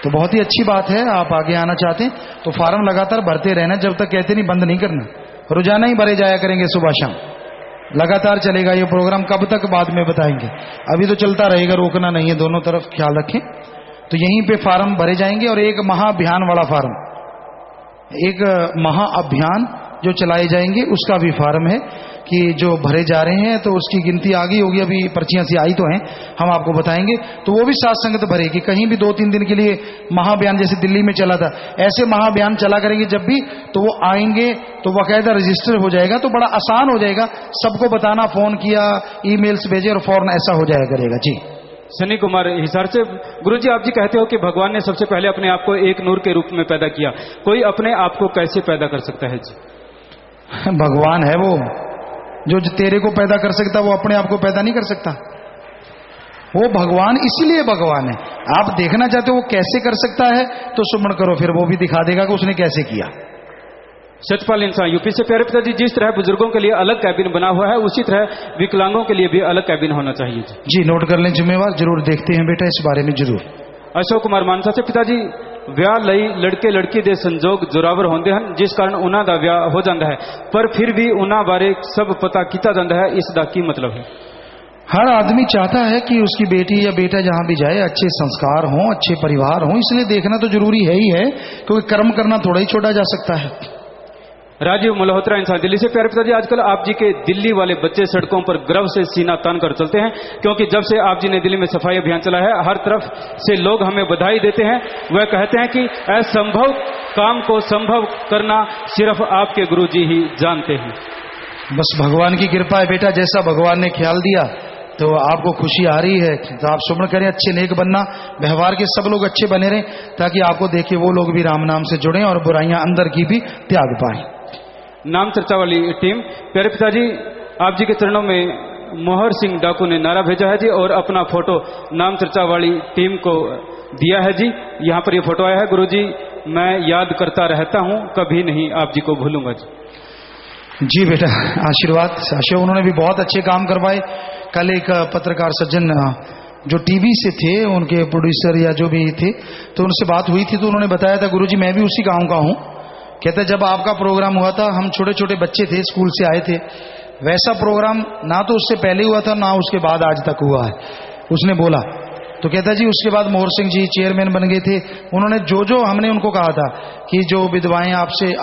तो बहुत ही अच्छी बात है, आप आगे आना चाहते हैं तो फार्म लगातार भरते रहना, जब तक कहते नहीं बंद नहीं करना, रोजाना ही भरे जाया करेंगे, सुबह शाम लगातार चलेगा ये प्रोग्राम। कब तक बाद में बताएंगे, अभी तो चलता रहेगा, रोकना नहीं है, दोनों तरफ ख्याल रखें। तो यहीं पे फार्म भरे जाएंगे। और एक महाअभियान वाला फार्म, एक महाअभियान जो चलाए जाएंगे उसका भी फार्म है कि जो भरे जा रहे हैं, तो उसकी गिनती आ गई होगी, अभी पर्चियां सी आई तो हैं, हम आपको बताएंगे। तो वो भी साथ संगत भरेगी, कहीं भी 2-3 दिन के लिए महाअभियान जैसे दिल्ली में चला था, ऐसे महाअभियान चला करेंगे जब भी, तो वो आएंगे तो बाकायदा रजिस्टर हो जाएगा, तो बड़ा आसान हो जाएगा, सबको बताना, फोन किया, ईमेल्स भेजे और फौरन ऐसा हो जाया करेगा जी। सनी कुमार हिसार से। गुरुजी, आप जी कहते हो कि भगवान ने सबसे पहले अपने आप को एक नूर के रूप में पैदा किया, कोई अपने आप को कैसे पैदा कर सकता है जी? भगवान है वो जो तेरे को पैदा कर सकता, वो अपने आप को पैदा नहीं कर सकता। वो भगवान इसलिए भगवान है। आप देखना चाहते हो वो कैसे कर सकता है तो सुमन करो, फिर वो भी दिखा देगा कि उसने कैसे किया। सतपाल इंसान यूपी से। प्यारे पिताजी, जिस तरह बुजुर्गों के लिए अलग कैबिन बना हुआ है, उसी तरह विकलांगों के लिए भी अलग कैबिन होना चाहिए जी। नोट कर लें जिम्मेवार, जरूर देखते हैं बेटा इस बारे में जरूर। अशोक कुमार मानसा से। पिताजी, ਵਿਆਹ ਲਈ ਲੜਕੇ ਲੜਕੀ ਦੇ ਸੰਜੋਗ ਜ਼ੋਰਾਵਰ ਹੁੰਦੇ ਹਨ, ਜਿਸ ਕਾਰਨ ਉਹਨਾਂ ਦਾ ਵਿਆਹ ਹੋ ਜਾਂਦਾ ਹੈ, ਪਰ ਫਿਰ ਵੀ ਉਹਨਾਂ ਬਾਰੇ ਸਭ पता ਕੀਤਾ ਜਾਂਦਾ है, ਇਸ ਦਾ ਕੀ मतलब है? हर आदमी चाहता है कि उसकी बेटी या बेटा जहां भी जाए अच्छे संस्कार हों, अच्छे परिवार हों, इसलिए देखना तो जरूरी है ही है, क्योंकि कर्म करना थोड़ा ही छोड़ा जा सकता है। राजीव मल्होत्रा इंसान दिल्ली से। प्यारे पिताजी, आजकल आप जी के दिल्ली वाले बच्चे सड़कों पर गर्व से सीना तान कर चलते हैं, क्योंकि जब से आप जी ने दिल्ली में सफाई अभियान चलाया है, हर तरफ से लोग हमें बधाई देते हैं। वह कहते हैं कि असंभव काम को संभव करना सिर्फ आपके गुरुजी ही जानते हैं। बस भगवान की कृपा है बेटा, जैसा भगवान ने ख्याल दिया तो आपको खुशी आ रही है, तो आप सुमन करें, अच्छे नेक बनना, व्यवहार के सब लोग अच्छे बने रहें, ताकि आपको देखे वो लोग भी राम नाम से जुड़ें और बुराइयां अंदर की भी त्याग पाएं। नाम चर्चा वाली टीम। प्यारे पिताजी, आप जी के चरणों में मोहर सिंह डाकू ने नारा भेजा है जी, और अपना फोटो नाम चर्चा वाली टीम को दिया है जी। यहाँ पर ये फोटो आया है। गुरुजी, मैं याद करता रहता हूँ, कभी नहीं आप जी को भूलूंगा जी। जी बेटा, आशीर्वाद। उन्होंने भी बहुत अच्छे काम करवाए। कल एक पत्रकार सज्जन जो टीवी से थे, उनके प्रोड्यूसर या जो भी थे, तो उनसे बात हुई थी, तो उन्होंने बताया था, गुरुजी मैं भी उसी गांव का हूं। कहते जब आपका प्रोग्राम हुआ था, हम छोटे छोटे बच्चे थे, स्कूल से आए थे, वैसा प्रोग्राम ना तो उससे पहले हुआ था ना उसके बाद आज तक हुआ है, उसने बोला। तो कहता जी उसके बाद मोहर सिंह जी चेयरमैन बन गए थे। उन्होंने जो हमने उनको कहा था कि जो विधवाएं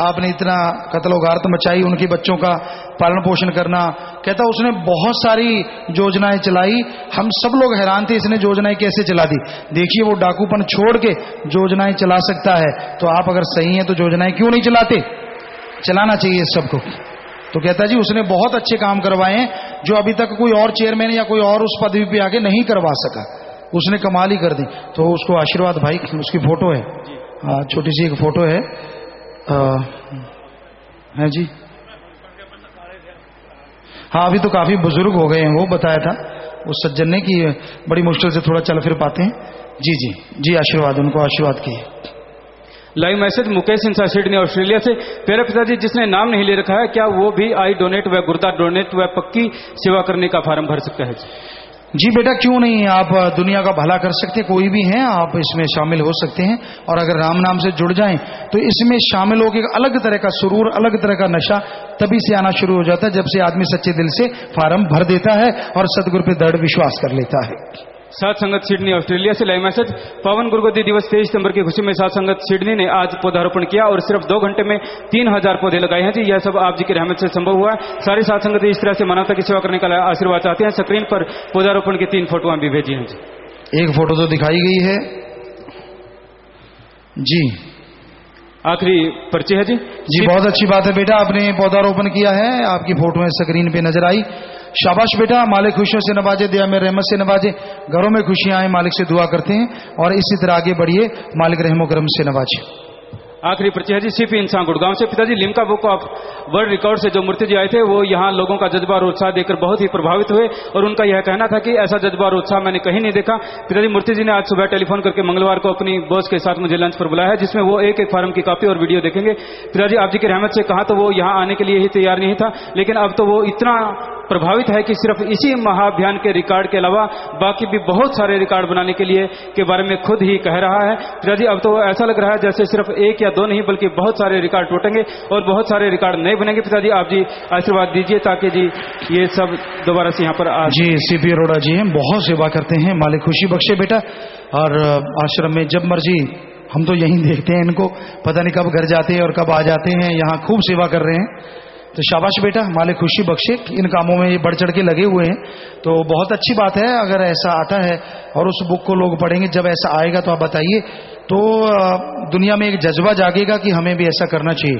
आपने इतना कत्ल-ओ-गारत मचाई, उनके बच्चों का पालन पोषण करना, कहता उसने बहुत सारी योजनाएं चलाई, हम सब लोग हैरान थे इसने योजनाएं कैसे चला दी। देखिए वो डाकूपन छोड़ के योजनाएं चला सकता है, तो आप अगर सही हैं तो योजनाएं क्यों नहीं चलाते? चलाना चाहिए सबको। तो कहता जी उसने बहुत अच्छे काम करवाए हैं, जो अभी तक कोई और चेयरमैन या कोई और उस पदवी पे आके नहीं करवा सका, उसने कमाल ही कर दी। तो उसको आशीर्वाद भाई, उसकी फोटो है, छोटी सी एक फोटो है जी। हाँ, अभी तो काफी बुजुर्ग हो गए हैं, वो बताया था, उस सज्जन ने कि बड़ी मुश्किल से थोड़ा चल फिर पाते हैं। जी जी जी, आशीर्वाद, उनको आशीर्वाद किए। लाइव मैसेज मुकेश इंसा सिडनी ऑस्ट्रेलिया से। प्यारे पिताजी, जिसने नाम नहीं ले रखा है, क्या वो भी आई डोनेट व गुर्दा डोनेट व पक्की सेवा करने का फॉर्म भर सकता है? जी बेटा, क्यों नहीं, आप दुनिया का भला कर सकते हैं, कोई भी हैं आप इसमें शामिल हो सकते हैं। और अगर राम नाम से जुड़ जाएं तो इसमें शामिल होकर एक अलग तरह का सुरूर, अलग तरह का नशा तभी से आना शुरू हो जाता है जब से आदमी सच्चे दिल से फार्म भर देता है और सदगुरु पे दृढ़ विश्वास कर लेता है। सात संगत सिडनी ऑस्ट्रेलिया से लाइव मैसेज। पावन गुरुगद्दी दिवस 23 सितंबर की खुशी में सात संगत सिडनी ने आज पौधारोपण किया और सिर्फ 2 घंटे में 3000 पौधे लगाए हैं जी। यह सब आप जी की रहमत से संभव हुआ है। सारी सात संगत इस तरह से मानवता की सेवा करने का आशीर्वाद चाहते हैं। स्क्रीन पर पौधारोपण की 3 फोटो भी भेजी हैं जी। एक फोटो तो दिखाई गई है जी, आखिरी पर्ची है जी। जी बहुत अच्छी बात है बेटा, आपने पौधारोपण किया है, आपकी फोटो स्क्रीन पे नजर आई। शाबाश बेटा, मालिक खुशियों से नवाजे, दया में रहमत से नवाजे, घरों में खुशियां आए, मालिक से दुआ करते हैं और इसी तरह आगे बढ़िए, मालिक रहमो करम से नवाजे। आखिरी पर्ची है जी, सीपी इंसान गुड़गांव से। पिताजी, Limca book of world record से जो मूर्ति जी आए थे वो यहाँ लोगों का जज्बा और उत्साह देखकर बहुत ही प्रभावित हुए और उनका यह कहना था कि ऐसा जज्बा और उत्साह मैंने कहीं नहीं देखा। पिताजी, मूर्ति जी ने आज सुबह टेलीफोन करके मंगलवार को अपनी बॉस के साथ मुझे लंच पर बुलाया है, जिसमें वो एक एक फार्म की कॉपी और वीडियो देखेंगे। पिताजी, आप जी की रहमत से कहा तो वो यहाँ आने के लिए ही तैयार नहीं था, लेकिन अब तो वो इतना प्रभावित है कि सिर्फ इसी महाअभियान के रिकॉर्ड के अलावा बाकी भी बहुत सारे रिकॉर्ड बनाने के लिए के बारे में खुद ही कह रहा है। पिताजी, अब तो ऐसा लग रहा है जैसे सिर्फ 1 या 2 नहीं बल्कि बहुत सारे रिकॉर्ड टूटेंगे और बहुत सारे रिकॉर्ड नए बनेंगे। पिताजी, आप जी आशीर्वाद दीजिए ताकि जी ये सब दोबारा से यहाँ पर आ। जी, सीपी अरोड़ा जी हैं, बहुत सेवा करते हैं, मालिक खुशी बख्शे बेटा। और आश्रम में जब मर्जी हम तो यहीं देखते हैं इनको, पता नहीं कब घर जाते हैं और कब आ जाते हैं, यहाँ खूब सेवा कर रहे हैं। तो शाबाश बेटा, मालिक खुशी बख्शे, इन कामों में ये बढ़ चढ़ के लगे हुए हैं, तो बहुत अच्छी बात है अगर ऐसा आता है और उस बुक को लोग पढ़ेंगे। जब ऐसा आएगा तो आप बताइए, तो दुनिया में एक जज्बा जागेगा कि हमें भी ऐसा करना चाहिए।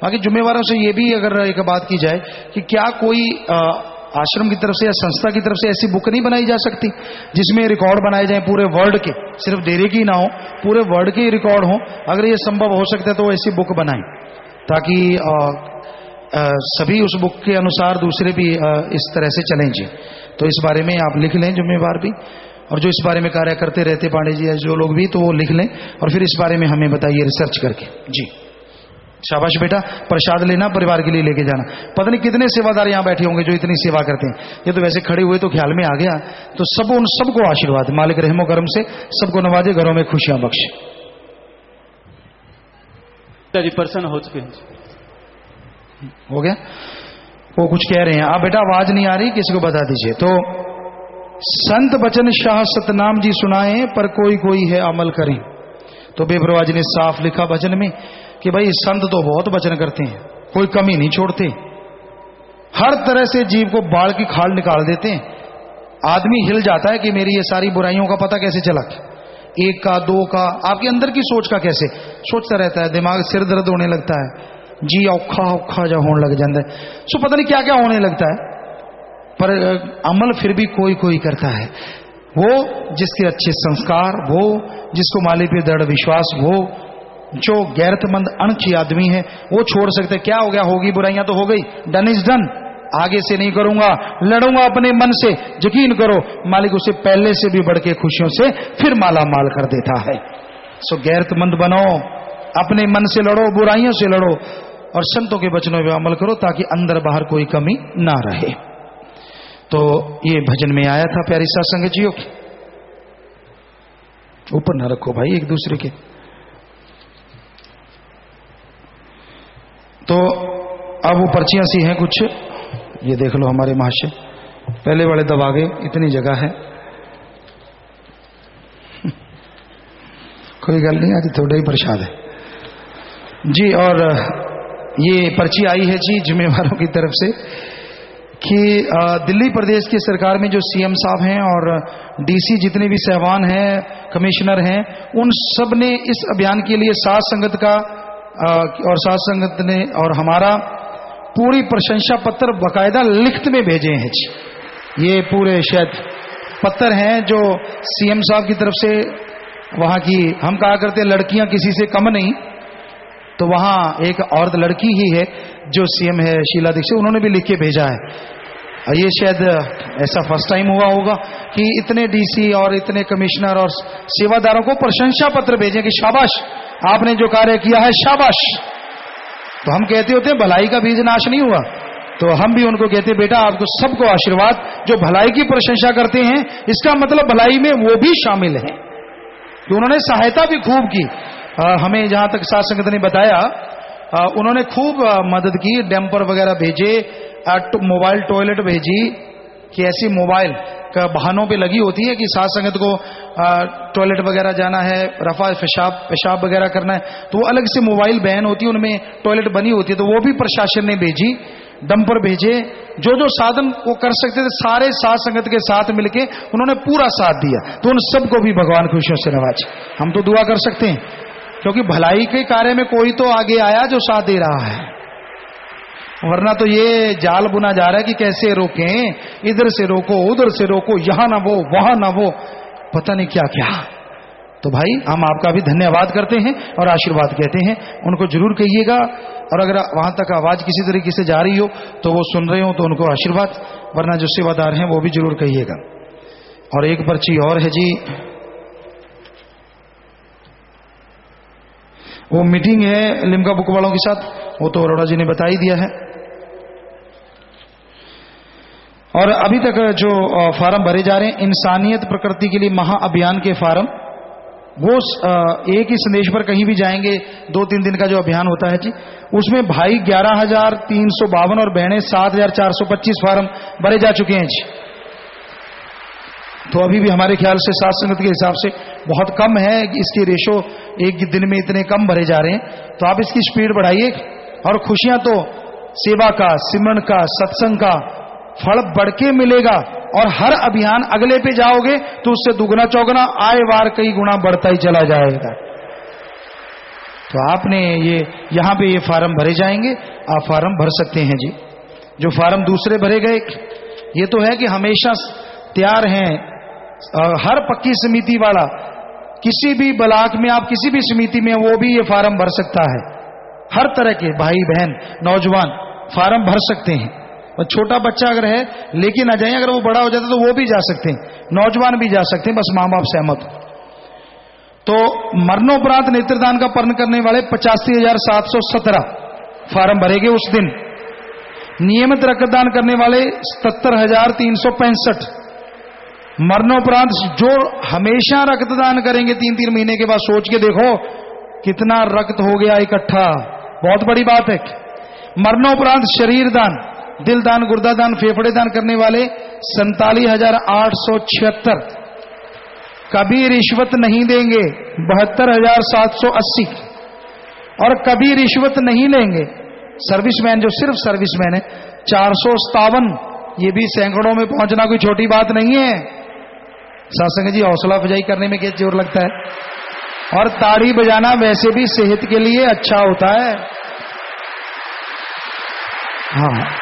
बाकी जिम्मेवारों से ये भी अगर एक बात की जाए कि क्या कोई आश्रम की तरफ से या संस्था की तरफ से ऐसी बुक नहीं बनाई जा सकती जिसमें रिकॉर्ड बनाए जाएं पूरे वर्ल्ड के, सिर्फ डेरे की ना हो, पूरे वर्ल्ड के रिकॉर्ड हो। अगर ये संभव हो सकता है तो ऐसी बुक बनाएं ताकि सभी उस बुक के अनुसार दूसरे भी इस तरह से चलें जी। तो इस बारे में आप लिख लें, जिम्मेवार भी, और जो इस बारे में कार्य करते रहते पांडे जी या जो लोग भी, तो वो लिख लें और फिर इस बारे में हमें बताइए रिसर्च करके जी। शाबाश बेटा, प्रसाद लेना, परिवार के लिए लेके जाना। पता नहीं कितने सेवादार यहाँ बैठे होंगे जो इतनी सेवा करते हैं। ये तो वैसे खड़े हुए तो ख्याल में आ गया। तो सब उन सबको आशीर्वाद, मालिक रहमो करम से सबको नवाजे, घरों में खुशियां बख्शे। पर्सन हो चुके हैं, हो गया। वो कुछ कह रहे हैं, आप बेटा आवाज नहीं आ रही, किसी को बता दीजिए। तो संत बचन शाह सतनाम जी सुनाए पर कोई कोई है अमल करें। तो बेपरवाह जी ने साफ लिखा भजन में कि भाई संत तो बहुत वचन करते हैं, कोई कमी नहीं छोड़ते, हर तरह से जीव को बाल की खाल निकाल देते हैं। आदमी हिल जाता है कि मेरी ये सारी बुराइयों का पता कैसे चला, 1 का 2 का, आपके अंदर की सोच का कैसे सोचता रहता है, दिमाग सिर दर्द होने लगता है जी, औखा औखा जा होने लग जाता है, सो पता नहीं क्या क्या होने लगता है। पर अमल फिर भी कोई कोई करता है, वो जिसके अच्छे संस्कार, वो जिसको मालिक पे दृढ़ विश्वास, वो जो गैरतमंद अणखी आदमी है वो छोड़ सकते। क्या हो गया, होगी बुराइयां तो हो गई, डन इज डन, आगे से नहीं करूंगा, लड़ूंगा अपने मन से, यकीन करो मालिक उसे पहले से भी बढ़ के खुशियों से फिर माला माल कर देता है। सो गैरतमंद बनो, अपने मन से लड़ो, बुराइयों से लड़ो और संतों के वचनों पर अमल करो ताकि अंदर बाहर कोई कमी ना रहे। तो ये भजन में आया था प्यारी साथ संगत जियो। ऊपर ना रखो भाई एक दूसरे के। तो अब वो पर्चियां सी हैं कुछ, ये देख लो हमारे महाशय, पहले वाले दबा गए, इतनी जगह है। कोई गल नहीं, आज थोड़ा ही प्रसाद है जी। और ये पर्ची आई है जी जिम्मेवारों की तरफ से कि दिल्ली प्रदेश की सरकार में जो सीएम साहब हैं और डीसी जितने भी साहबान हैं, कमिश्नर हैं, उन सब ने इस अभियान के लिए साथ संगत का और साथ संगत ने और हमारा पूरी प्रशंसा पत्र बाकायदा लिखित में भेजे हैं जी। ये पूरे शायद पत्र हैं जो सीएम साहब की तरफ से, वहां की हम कहा करते लड़कियां किसी से कम नहीं, तो वहां एक औरत लड़की ही है जो सीएम है शीला दीक्षित, उन्होंने भी लिख के भेजा है। ये शायद ऐसा फर्स्ट टाइम हुआ होगा कि इतने डीसी और इतने कमिश्नर और सेवादारों को प्रशंसा पत्र भेजें कि शाबाश, आपने जो कार्य किया है शाबाश। तो हम कहते होते हैं भलाई का बीज नाश नहीं हुआ, तो हम भी उनको कहते हैं बेटा आपको सबको आशीर्वाद। जो भलाई की प्रशंसा करते हैं इसका मतलब भलाई में वो भी शामिल है कि उन्होंने सहायता भी खूब की। हमें जहां तक साध संगत ने बताया, उन्होंने खूब मदद की, डैम्पर वगैरह भेजे, मोबाइल टॉयलेट भेजी कि ऐसी मोबाइल का बहानों पे लगी होती है कि साध संगत को टॉयलेट वगैरह जाना है, रफा पेशाब वगैरह करना है, तो वो अलग से मोबाइल बैन होती है, उनमें टॉयलेट बनी होती है, तो वो भी प्रशासन ने भेजी, डंपर भेजे। जो जो साधन वो कर सकते थे सारे साध संगत के साथ मिलके उन्होंने पूरा साथ दिया। तो उन सबको भी भगवान खुशियों से नवाजे। हम तो दुआ कर सकते हैं क्योंकि भलाई के कार्य में कोई तो आगे आया जो साथ दे रहा है, वरना तो ये जाल बुना जा रहा है कि कैसे रोकें, इधर से रोको उधर से रोको, यहां ना वो वहां ना वो, पता नहीं क्या क्या। तो भाई हम आपका भी धन्यवाद करते हैं और आशीर्वाद कहते हैं, उनको जरूर कहिएगा। और अगर वहां तक आवाज किसी तरीके से जा रही हो तो वो सुन रहे हो तो उनको आशीर्वाद, वरना जो सेवादार हैं वो भी जरूर कहिएगा। और एक पर्ची और है जी, वो मीटिंग है लिम्का बुक वालों के साथ, वो तो अरोड़ा जी ने बता ही दिया है। और अभी तक जो फार्म भरे जा रहे हैं इंसानियत प्रकृति के लिए महाअभियान के फार्म, वो एक ही संदेश पर कहीं भी जाएंगे, 2-3 दिन का जो अभियान होता है जी, उसमें भाई 11,352 और बहनें 7,425 फार्म भरे जा चुके हैं जी। तो अभी भी हमारे ख्याल से साध संगत के हिसाब से बहुत कम है, इसकी रेशो एक दिन में इतने कम भरे जा रहे हैं। तो आप इसकी स्पीड बढ़ाइए और खुशियां तो सेवा का, सिमरन का, सत्संग का फल बढ़ के मिलेगा। और हर अभियान अगले पे जाओगे तो उससे दुगना चौगना आए वार कई गुना बढ़ता ही चला जाएगा। तो आपने ये यहां पे ये फार्म भरे जाएंगे, आप फार्म भर सकते हैं जी। जो फार्म दूसरे भरे गए ये तो है कि हमेशा तैयार हैं, हर पक्की समिति वाला किसी भी ब्लॉक में, आप किसी भी समिति में, वो भी ये फार्म भर सकता है। हर तरह के भाई बहन नौजवान फार्म भर सकते हैं। और छोटा बच्चा अगर है लेकिन आ जाए, अगर वो बड़ा हो जाता तो वो भी जा सकते हैं, नौजवान भी जा सकते हैं, बस मां बाप सहमत हो। तो मरणोपरांत नेत्रदान का पर्ण करने वाले 85,717 फार्म भरेंगे उस दिन। नियमित रक्तदान करने वाले 77,365। मरणोपरांत जो हमेशा रक्तदान करेंगे 3-3 महीने के बाद, सोच के देखो कितना रक्त हो गया इकट्ठा, बहुत बड़ी बात है। मरणोपरांत शरीर दान, दिल दान, गुर्दा दान, फेफड़े दान करने वाले 47,876। कभी रिश्वत नहीं देंगे 72,780। और कभी रिश्वत नहीं लेंगे सर्विसमैन, जो सिर्फ सर्विसमैन है 457। ये भी सैकड़ों में पहुंचना कोई छोटी बात नहीं है। सत्संग जी हौसला अफजाई करने में क्या जोर लगता है, और ताड़ी बजाना वैसे भी सेहत के लिए अच्छा होता है। हाँ,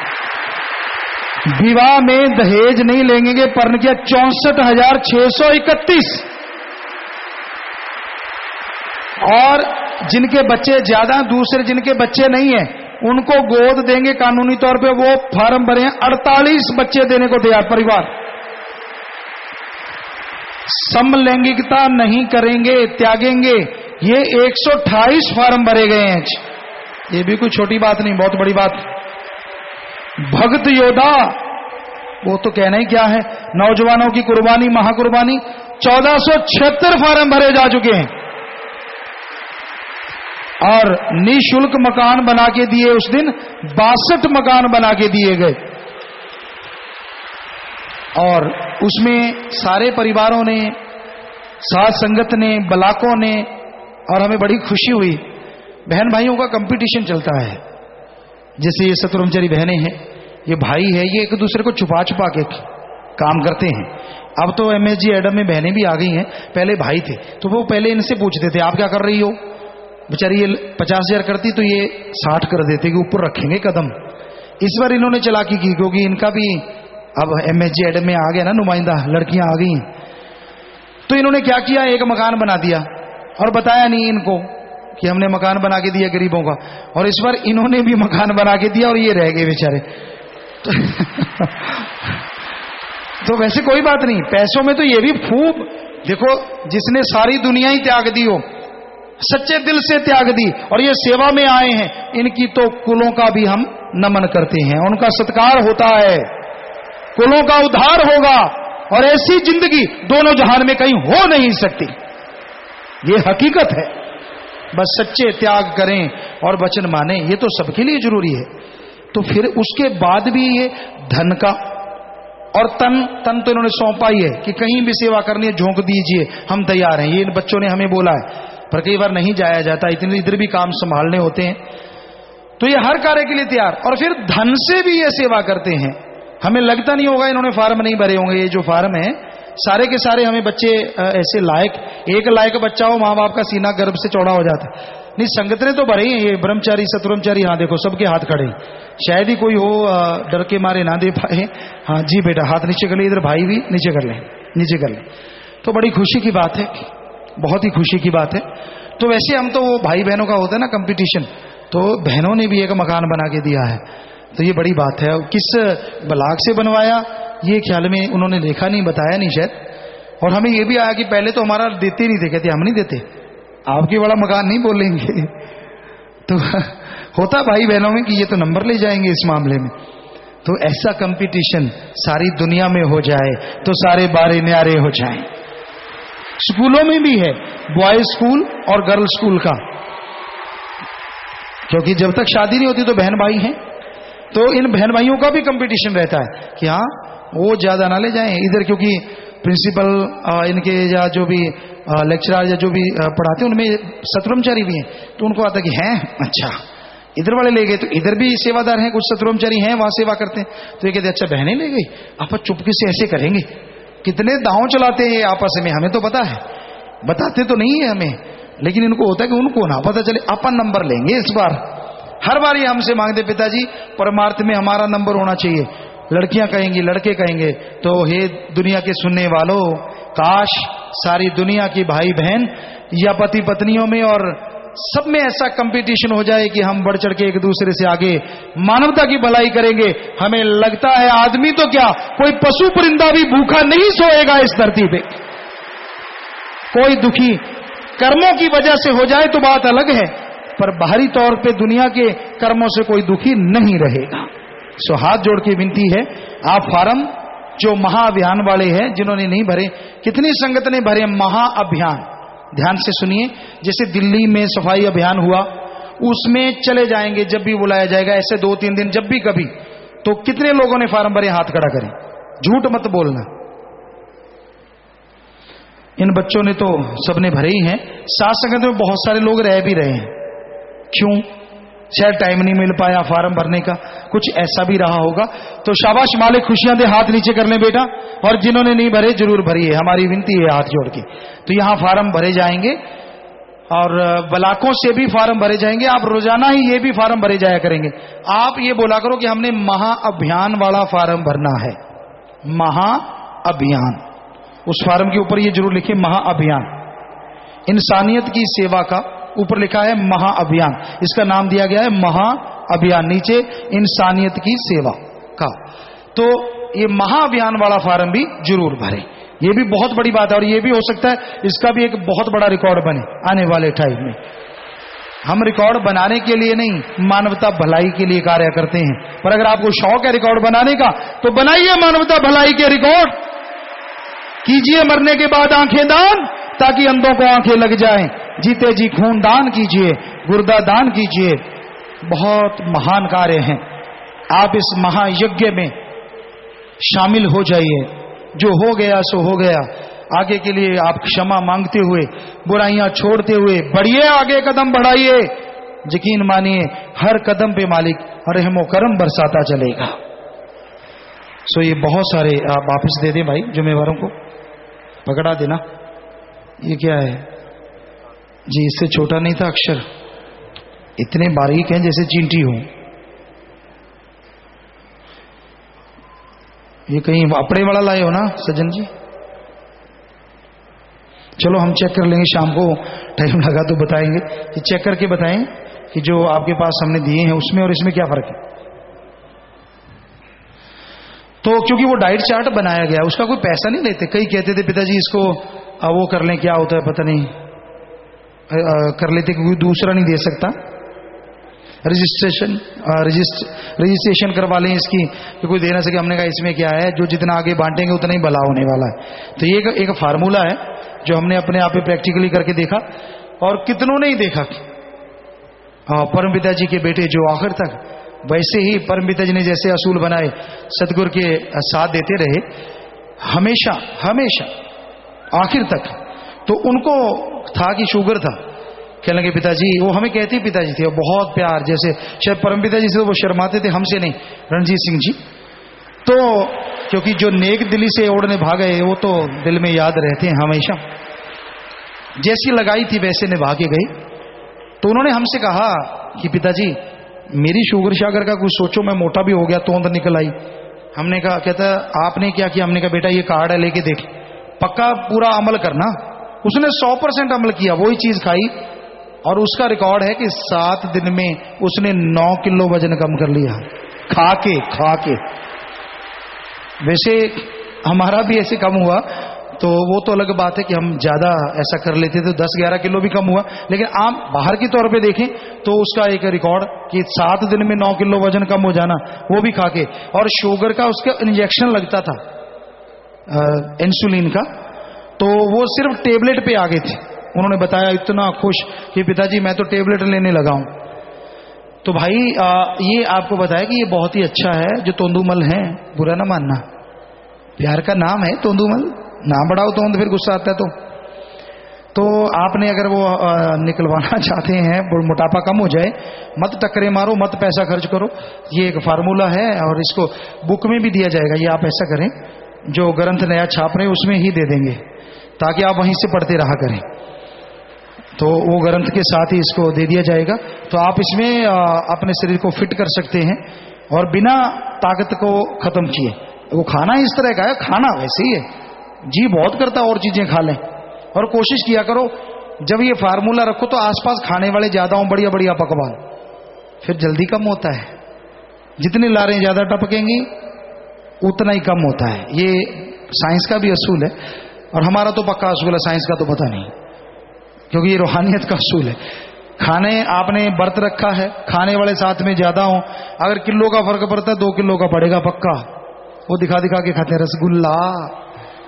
विवाह में दहेज नहीं लेंगे, पर्ण किया 64,631। और जिनके बच्चे ज्यादा, दूसरे जिनके बच्चे नहीं है उनको गोद देंगे कानूनी तौर पे, वो फार्म भरे हैं। 48 बच्चे देने को तैयार परिवार। समलैंगिकता नहीं करेंगे, त्यागेंगे, ये 128 फार्म भरे गए हैं। ये भी कोई छोटी बात नहीं, बहुत बड़ी बात। भक्त योद्धा, वो तो कहना ही क्या है, नौजवानों की कुर्बानी, महाकुर्बानी, 1476 फार्म भरे जा चुके हैं। और निःशुल्क मकान बना के दिए उस दिन, 62 मकान बना के दिए गए। और उसमें सारे परिवारों ने, साथ संगत ने, ब्लॉकों ने, और हमें बड़ी खुशी हुई। बहन भाइयों का कंपटीशन चलता है, जैसे ये शत्रुंजरी बहनें हैं, ये भाई है, ये एक दूसरे को छुपा छुपा के काम करते हैं। अब तो MSG एडम में बहनें भी आ गई हैं, पहले भाई थे तो वो पहले इनसे पूछते थे आप क्या कर रही हो। बेचारी ये 50,000 करती तो ये 60 कर देते कि ऊपर रखेंगे कदम। इस बार इन्होंने चालाकी की क्योंकि इनका भी अब MSG एडम में आ गया ना, नुमाइंदा लड़कियां आ गई। तो इन्होंने क्या किया, एक मकान बना दिया और बताया नहीं इनको कि हमने मकान बना के दिया गरीबों का। और इस बार इन्होंने भी मकान बना के दिया और ये रह गए बेचारे। तो वैसे कोई बात नहीं, पैसों में तो ये भी खूब देखो, जिसने सारी दुनिया ही त्याग दी हो, सच्चे दिल से त्याग दी और ये सेवा में आए हैं, इनकी तो कुलों का भी हम नमन करते हैं, उनका सत्कार होता है, कुलों का उद्धार होगा और ऐसी जिंदगी दोनों जहान में कहीं हो नहीं सकती। ये हकीकत है। बस सच्चे त्याग करें और वचन माने, ये तो सबके लिए जरूरी है। तो फिर उसके बाद भी ये धन का और तन तो इन्होंने सौंपा ही है कि कहीं भी सेवा करनी है झोंक दीजिए, हम तैयार हैं। ये इन बच्चों ने हमें बोला है, पर कई बार नहीं जाया जाता, इतने इधर भी काम संभालने होते हैं। तो ये हर कार्य के लिए तैयार, और फिर धन से भी ये सेवा करते हैं। हमें लगता नहीं होगा इन्होंने फार्म नहीं भरे होंगे। ये जो फार्म है सारे के सारे हमें बच्चे ऐसे लायक, एक लायक बच्चा हो माँ बाप का सीना गर्भ से चौड़ा हो जाता है। नहीं, संगत ने तो भरे ही, ये ब्रह्मचारी सतब्रह्मचारी, हाँ देखो सबके हाथ खड़े, शायद ही कोई हो डर के मारे ना दे पाए। हाँ जी बेटा, हाथ नीचे कर ले, इधर भाई भी नीचे कर ले, नीचे कर ले। तो बड़ी खुशी की बात है, बहुत ही खुशी की बात है। तो वैसे हम तो वो भाई बहनों का होता है ना कंपटीशन, तो बहनों ने भी एक मकान बना के दिया है, तो ये बड़ी बात है। किस ब्लाक से बनवाया ये ख्याल में उन्होंने लिखा नहीं, बताया नहीं शायद। और हमें ये भी आया कि पहले तो हमारा देते नहीं थे, कहते हम नहीं देते, आपके वाला मकान नहीं बोलेंगे। तो होता भाई बहनों में कि ये तो नंबर ले जाएंगे इस मामले में। तो ऐसा कंपटीशन सारी दुनिया में हो जाए तो सारे बारे न्यारे हो जाएं। स्कूलों में भी है, बॉयज स्कूल और गर्ल स्कूल का, क्योंकि जब तक शादी नहीं होती तो बहन भाई हैं, तो इन बहन भाइयों का भी कंपटीशन रहता है कि हाँ वो ज्यादा ना ले जाएं इधर, क्योंकि प्रिंसिपल इनके या जो भी लेक्चरर या जो भी पढ़ाते हैं उनमें सतब्रह्मचारी भी हैं, तो उनको आता कि हैं अच्छा इधर वाले ले गए, तो इधर भी सेवादार हैं, कुछ सतब्रह्मचारी हैं वहां सेवा करते हैं। तो ये कहते अच्छा बहनें ले गई, आप चुपके से ऐसे करेंगे। कितने दांव चलाते हैं आपस में, हमें तो पता है, बताते तो नहीं है हमें, लेकिन इनको होता है कि उनको ना पता चले, अपन नंबर लेंगे इस बार। हर बार ये हमसे मांगते पिताजी परमार्थ में हमारा नंबर होना चाहिए। लड़कियां कहेंगी, लड़के कहेंगे। तो हे दुनिया के सुनने वालों, काश सारी दुनिया की भाई बहन या पति पत्नियों में और सब में ऐसा कंपटीशन हो जाए कि हम बढ़ चढ़ के एक दूसरे से आगे मानवता की भलाई करेंगे। हमें लगता है आदमी तो क्या, कोई पशु परिंदा भी भूखा नहीं सोएगा इस धरती पे। कोई दुखी कर्मों की वजह से हो जाए तो बात अलग है, पर बाहरी तौर पे दुनिया के कर्मों से कोई दुखी नहीं रहेगा। सो हाथ जोड़ के विनती है, आप फार्म जो महाअभियान वाले हैं जिन्होंने नहीं भरे, कितनी संगत ने भरे महाअभियान, ध्यान से सुनिए। जैसे दिल्ली में सफाई अभियान हुआ, उसमें चले जाएंगे जब भी बुलाया जाएगा, ऐसे 2-3 दिन जब भी कभी, तो कितने लोगों ने फार्म भरे, हाथ खड़ा करें, झूठ मत बोलना। इन बच्चों ने तो सबने भरे ही हैं। साथ संगत में बहुत सारे लोग रह भी रहे हैं, क्यों, शायद टाइम नहीं मिल पाया फार्म भरने का, कुछ ऐसा भी रहा होगा। तो शाबाश मालिक, खुशियां दे, हाथ नीचे कर लें बेटा। और जिन्होंने नहीं भरे जरूर भरिए, हमारी विनती है हाथ जोड़ के। तो यहां फार्म भरे जाएंगे और ब्लाकों से भी फार्म भरे जाएंगे। आप रोजाना ही ये भी फार्म भरे जाया करेंगे। आप ये बोला करो कि हमने महाअभियान वाला फार्म भरना है, महाअभियान। उस फार्म के ऊपर ये जरूर लिखिए महाअभियान, इंसानियत की सेवा का ऊपर लिखा है महाअभियान, इसका नाम दिया गया है महाअभियान, नीचे इंसानियत की सेवा का। तो ये महाअभियान वाला फार्म भी जरूर भरें, ये भी बहुत बड़ी बात है। और ये भी हो सकता है इसका भी एक बहुत बड़ा रिकॉर्ड बने आने वाले टाइम में। हम रिकॉर्ड बनाने के लिए नहीं, मानवता भलाई के लिए कार्य करते हैं। पर अगर आपको शौक है रिकॉर्ड बनाने का, तो बनाइए मानवता भलाई के रिकॉर्ड, कीजिए मरने के बाद आंखें दान, ताकि अंधों को आंखें लग जाएं। जीते जी खून दान कीजिए, गुर्दा दान कीजिए, बहुत महान कार्य हैं। आप इस महायज्ञ में शामिल हो जाइए। जो हो गया सो हो गया, आगे के लिए आप क्षमा मांगते हुए, बुराइयां छोड़ते हुए बढ़िए, आगे कदम बढ़ाइए। यकीन मानिए हर कदम पे मालिक रहमो करम बरसाता चलेगा। सो ये बहुत सारे आप वापस दे दें भाई, जिम्मेवारों को पकड़ा देना। ये क्या है जी, इससे छोटा नहीं था अक्षर, इतने बारीक हैं जैसे चींटी हो। ये कहीं अपड़े वाला लाए हो ना सज्जन जी? चलो हम चेक कर लेंगे, शाम को टाइम लगा तो बताएंगे। कि चेक करके बताएं कि जो आपके पास हमने दिए हैं उसमें और इसमें क्या फर्क है। तो क्योंकि वो डाइट चार्ट बनाया गया, उसका कोई पैसा नहीं लेते। कई कहते थे पिताजी इसको वो कर लें, क्या होता है पता नहीं, कर लेते क्योंकि दूसरा नहीं दे सकता, रजिस्ट्रेशन करवा लें इसकी कि कोई दे ना सके। हमने कहा इसमें क्या है, जो जितना आगे बांटेंगे उतना ही भला होने वाला है। तो ये एक फार्मूला है जो हमने अपने आप पे प्रैक्टिकली करके देखा, और कितनों ने ही देखा। परम पिताजी के बेटे जो आखिर तक वैसे ही परम पिताजी ने जैसे असूल बनाए सतगुरु के साथ देते रहे हमेशा हमेशा आखिर तक। तो उनको था कि शुगर था, कहने लगे पिताजी, वो हमें कहते पिताजी थे, बहुत प्यार, जैसे शायद परम पिताजी से वो शर्माते थे, हमसे नहीं, रणजीत सिंह जी। तो क्योंकि जो नेक दिली से ओढ़ने भागे वो तो दिल में याद रहते हैं हमेशा। जैसी लगाई थी वैसे निभा के गई। तो उन्होंने हमसे कहा कि पिताजी मेरी शुगर शागर का कुछ सोचो, मैं मोटा भी हो गया, तोंद निकल आई। हमने कहा, कहता आपने क्या किया? हमने कहा बेटा ये कार्ड है, लेके देख, पक्का पूरा अमल करना। उसने 100% अमल किया, वही चीज खाई, और उसका रिकॉर्ड है कि 7 दिन में उसने 9 किलो वजन कम कर लिया, खा के। वैसे हमारा भी ऐसे कम हुआ, तो वो तो अलग बात है कि हम ज्यादा ऐसा कर लेते थे, 10-11 किलो भी कम हुआ। लेकिन आम बाहर की तौर पे देखें तो उसका एक रिकॉर्ड कि 7 दिन में 9 किलो वजन कम हो जाना, वो भी खा के। और शुगर का उसका इंजेक्शन लगता था इंसुलिन का, तो वो सिर्फ टेबलेट पे आ गए थे। उन्होंने बताया इतना खुश कि पिताजी मैं तो टेबलेट लेने लगा हूं। तो भाई ये आपको बताया कि ये बहुत ही अच्छा है। जो तोंदूमल है, बुरा ना मानना, प्यार का नाम है तोंदूमल, नाम बढ़ाओ तो फिर गुस्सा आता है। तो आपने अगर वो निकलवाना चाहते हैं, मोटापा कम हो जाए, मत टक्करे मारो, मत पैसा खर्च करो। ये एक फार्मूला है और इसको बुक में भी दिया जाएगा। ये आप ऐसा करें, जो ग्रंथ नया छाप रहे उसमें ही दे देंगे, ताकि आप वहीं से पढ़ते रहा करें। तो वो ग्रंथ के साथ ही इसको दे दिया जाएगा। तो आप इसमें अपने शरीर को फिट कर सकते हैं और बिना ताकत को खत्म किए। वो खाना इस तरह का है, खाना वैसे ही है, जी बहुत करता और चीजें खा लें। और कोशिश किया करो जब ये फार्मूला रखो तो आसपास खाने वाले ज्यादा हो, बढ़िया बढ़िया पकवान, फिर जल्दी कम होता है। जितनी लारें ज्यादा टपकेंगी उतना ही कम होता है। ये साइंस का भी असूल है, और हमारा तो पक्का असूल है, साइंस का तो पता नहीं, क्योंकि ये रूहानियत का असूल है। खाने आपने व्रत रखा है, खाने वाले साथ में ज्यादा हो, अगर किलो का फर्क पड़ता है 2 किलो का पड़ेगा पक्का। वो दिखा दिखा के खाते हैं रसगुल्ला,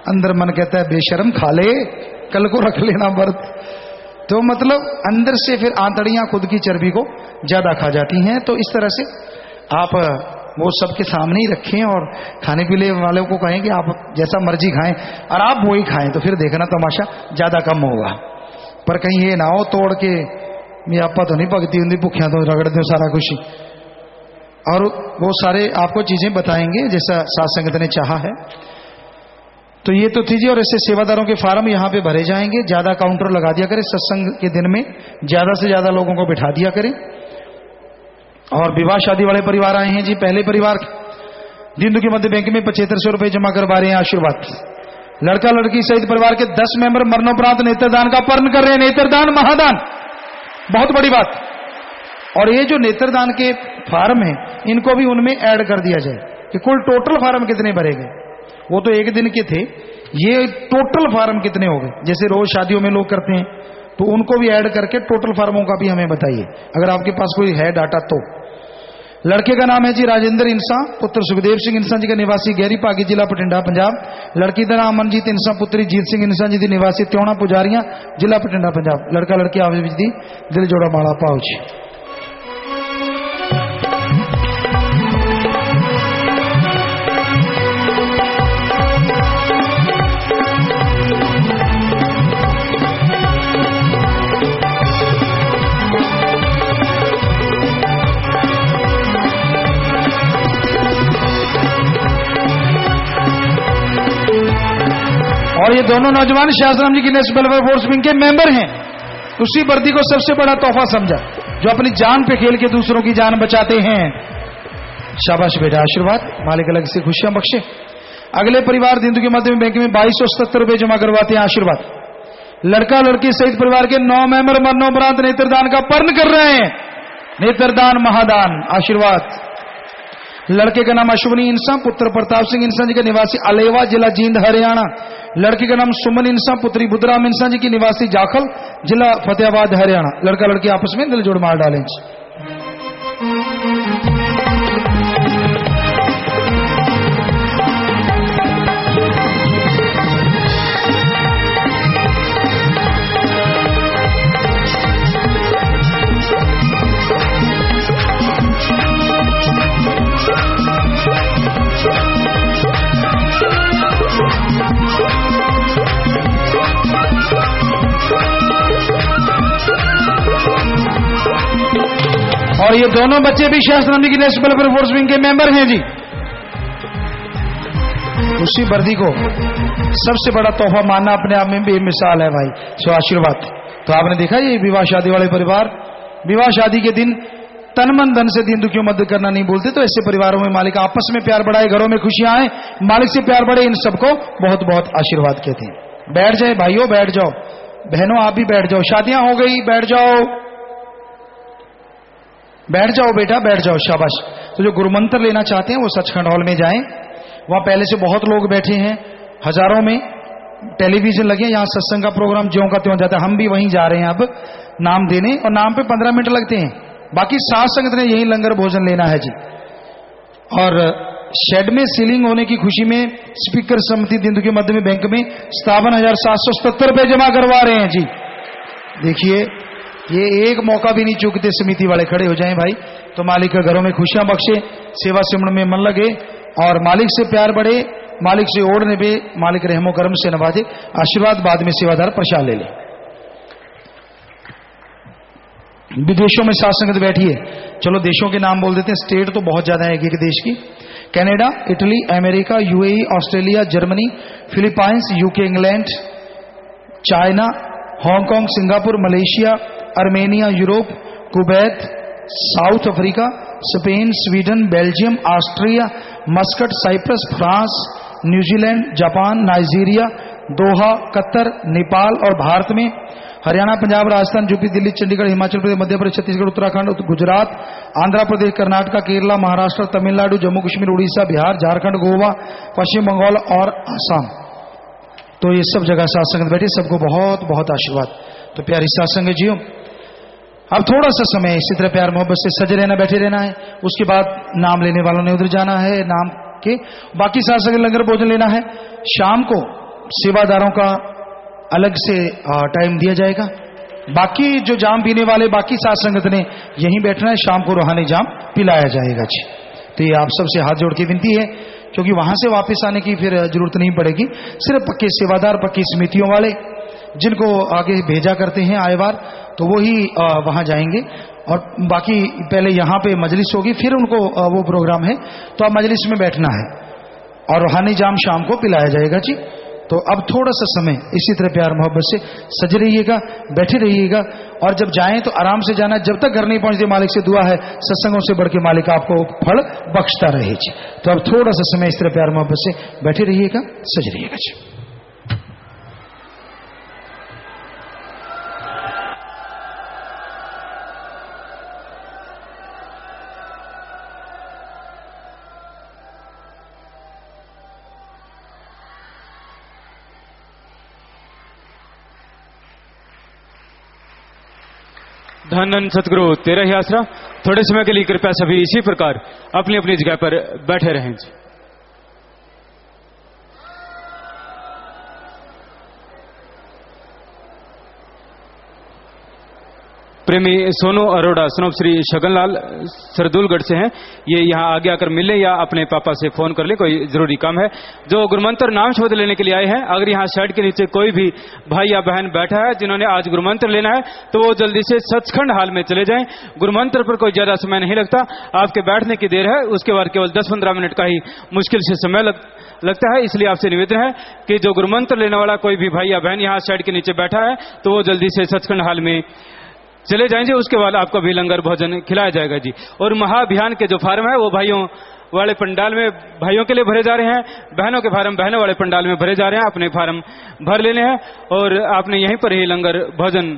अंदर मन कहता है बेशरम खा ले, कल को रख लेना व्रत। तो मतलब अंदर से फिर आंतड़ियां खुद की चर्बी को ज्यादा खा जाती हैं। तो इस तरह से आप वो सबके सामने ही रखें और खाने पीने वालों को कहें कि आप जैसा मर्जी खाएं और आप वही खाएं, तो फिर देखना तमाशा ज्यादा कम होगा। पर कहीं ये ना हो तोड़ के मैं आपा तो नहीं भगती होंगी, भुखिया तो रगड़ दो सारा कुछ। और वो सारे आपको चीजें बताएंगे जैसा साथ संगत ने चाहा है। तो ये तो थी जी। और ऐसे सेवादारों के फार्म यहाँ पे भरे जाएंगे, ज्यादा काउंटर लगा दिया करें, सत्संग के दिन में ज्यादा से ज्यादा लोगों को बिठा दिया करें। और विवाह शादी वाले परिवार आए हैं जी, पहले परिवार दीनदुखी मध्य बैंक में 7500 रुपए जमा करवा रहे हैं, आशीर्वाद। लड़का लड़की सहित परिवार के 10 मेंबर मरणोपरांत नेत्रदान का पर्ण कर रहे हैं। नेत्रदान महादान, बहुत बड़ी बात। और ये जो नेत्रदान के फार्म है, इनको भी उनमें ऐड कर दिया जाए कि कुल टोटल फार्म कितने भरेंगे। वो तो एक दिन के थे, ये टोटल फार्म कितने हो गए। जैसे रोज शादियों में लोग करते हैं, तो उनको भी ऐड करके टोटल फार्मों का भी हमें बताइए, अगर आपके पास कोई है डाटा तो। लड़के का नाम है जी राजेंद्र इंसा, पुत्र सुखदेव सिंह इंसा जी का, निवासी गहरी पागी, जिला बठिंडा, पंजाब। लड़की का नाम अमनजीत इंसा, पुत्री जीत सिंह इंसा जी, निवासी त्योणा पुजारियां, जिला बठिंडा, पंजाब। लड़का लड़की आवेश दी, दिल जोड़ा माड़ा पाउच। और ये दोनों नौजवान शाहजराम जी की नेशनल वेलफेयर फोर्स विंग के मेंबर हैं। उसी वर्दी को सबसे बड़ा तोहफा समझा, जो अपनी जान पे खेल के दूसरों की जान बचाते हैं। शाबाश बेटा, आशीर्वाद, मालिक अलग से खुशियां बख्शे। अगले परिवार दीनदुखी मध्य बैंक में 2277 रुपए जमा करवाते हैं, आशीर्वाद। लड़का लड़की सहित परिवार के 9 मेंबर मरणोपरांत नेत्रदान का पर्ण कर रहे हैं। नेत्रदान महादान, आशीर्वाद। लड़के का नाम अश्विनी इंसा पुत्र प्रताप सिंह इंसा जी के निवासी अलेवा जिला जींद हरियाणा। लड़की का नाम सुमन इंसा पुत्री बुद्धराम इंसा जी की निवासी जाखल जिला फतेहाबाद हरियाणा। लड़का लड़की आपस में दिल जोड़ मार डालें। और ये दोनों बच्चे भी शास्त्र नामी की नेशनल फोर्स विंग के मेंबर हैं जी। उसी वर्दी को सबसे बड़ा तोहफा मानना अपने आप में भी मिसाल है भाई। सो आशीर्वाद। तो आपने देखा ये विवाह शादी वाले परिवार, विवाह शादी के दिन तन मन धन से दीन दुखियों मदद करना नहीं बोलते। तो ऐसे परिवारों में मालिक आपस में प्यार बढ़ाए, घरों में खुशियां आए, मालिक से प्यार बढ़े, इन सबको बहुत बहुत आशीर्वाद कहते हैं। बैठ जाए भाइयों, बैठ जाओ, बहनों आप भी बैठ जाओ, शादियां हो गई, बैठ जाओ, बैठ जाओ बेटा, बैठ जाओ, शाबाश। तो जो गुरुमंत्र लेना चाहते हैं वो सचखंड हॉल में जाएं। वहां पहले से बहुत लोग बैठे हैं, हजारों में टेलीविजन लगे, यहां सत्संग का प्रोग्राम ज्यों का त्यों जाता है। हम भी वहीं जा रहे हैं अब नाम देने, और नाम पे 15 मिनट लगते हैं। बाकी सात संगत ने यही लंगर भोजन लेना है जी। और शेड में सीलिंग होने की खुशी में स्पीकर समिति दिन के मध्य में बैंक में 57,777 रुपए जमा करवा रहे हैं जी। देखिए ये एक मौका भी नहीं चूकते समिति वाले, खड़े हो जाएं भाई। तो मालिक के घरों में खुशियां बख्शे, सेवा सिमरन में मन लगे, और मालिक से प्यार बढ़े, मालिक से ओढ़ निभे, मालिक रहमो करम से नवाजे। आशीर्वाद बाद में सेवादार प्रसाद ले ले। विदेशों में साथ संगत बैठी है, चलो देशों के नाम बोल देते हैं। स्टेट तो बहुत ज्यादा है एक एक देश की। Canada, Italy, America, UAE, Australia, Germany, Philippines, UK, England, China, Hong Kong, Singapore, Malaysia, Armenia, Europe, Kuwait, South Africa, Spain, Sweden, Belgium, Austria, Muscat, Cyprus, France, New Zealand, Japan, Nigeria, Doha, Qatar, Nepal और भारत में हरियाणा, पंजाब, राजस्थान, यूपी, दिल्ली, चंडीगढ़, हिमाचल प्रदेश, मध्य प्रदेश, छत्तीसगढ़, उत्तराखंड, गुजरात, आंध्र प्रदेश, कर्नाटक, केरला, महाराष्ट्र, तमिलनाडु, जम्मू कश्मीर, उड़ीसा, बिहार, झारखंड, गोवा, पश्चिम बंगाल और आसाम। तो ये सब जगह सात्संग बैठे, सबको बहुत बहुत आशीर्वाद। तो प्यारी सात्संग जियो, अब थोड़ा सा समय इसी तरह प्यार मोहब्बत से सजे रहना, बैठे रहना है। उसके बाद नाम लेने वालों ने उधर जाना है, नाम के बाकी सात्संग लंगर भोजन लेना है। शाम को सेवादारों का अलग से टाइम दिया जाएगा। बाकी जो जाम पीने वाले बाकी साथ संगत ने यहीं बैठना है, शाम को रूहानी जाम पिलाया जाएगा जी। तो ये आप सबसे हाथ जोड़ के विनती है, क्योंकि वहां से वापस आने की फिर जरूरत नहीं पड़ेगी। सिर्फ पक्के सेवादार, पक्की समितियों वाले जिनको आगे भेजा करते हैं आए बार, तो वो ही वहां जाएंगे। और बाकी पहले यहाँ पे मजलिस होगी, फिर उनको वो प्रोग्राम है, तो अब मजलिस में बैठना है और रूहानी जाम शाम को पिलाया जाएगा जी। तो अब थोड़ा सा समय इसी तरह प्यार मोहब्बत से सजे रहिएगा, बैठे रहिएगा। और जब जाएं तो आराम से जाना, जब तक घर नहीं पहुंचते मालिक से दुआ है, सत्संगों से बढ़ के मालिक आपको फल बख्शता रहे जी। तो अब थोड़ा सा समय इस तरह प्यार मोहब्बत से बैठे रहिएगा, सजे रहिएगा जी। धन धन सतगुरु तेरा ही आसरा। थोड़े समय के लिए कृपया सभी इसी प्रकार अपनी अपनी जगह पर बैठे रहें जी। प्रेमी सोनू अरोड़ा सनोप श्री शगनलाल सरदुलगढ़ से हैं। ये यहाँ आगे आकर मिले या अपने पापा से फोन कर ले, कोई जरूरी काम है। जो गुरुमंत्र नाम शब्द लेने के लिए आए हैं, अगर यहाँ शेड के नीचे कोई भी भाई या बहन बैठा है जिन्होंने आज गुरुमंत्र लेना है, तो वो जल्दी से सचखंड हाल में चले जाएं। गुरुमंत्र पर कोई ज्यादा समय नहीं लगता, आपके बैठने की देर है, उसके बाद केवल 10-15 मिनट का ही मुश्किल से समय लगता है। इसलिए आपसे निवेदन है कि जो गुरुमंत्र लेने वाला कोई भी भाई या बहन यहाँ शेड के नीचे बैठा है, तो वो जल्दी से सचखंड हाल में चले जाएंगे। उसके बाद आपको भी लंगर भोजन खिलाया जाएगा जी। और महाअभियान के जो फार्म है वो भाइयों वाले पंडाल में भाइयों के लिए भरे जा रहे हैं, बहनों के फार्म बहनों वाले पंडाल में भरे जा रहे हैं। अपने फार्म भर लेने हैं और आपने यहीं पर ही लंगर भोजन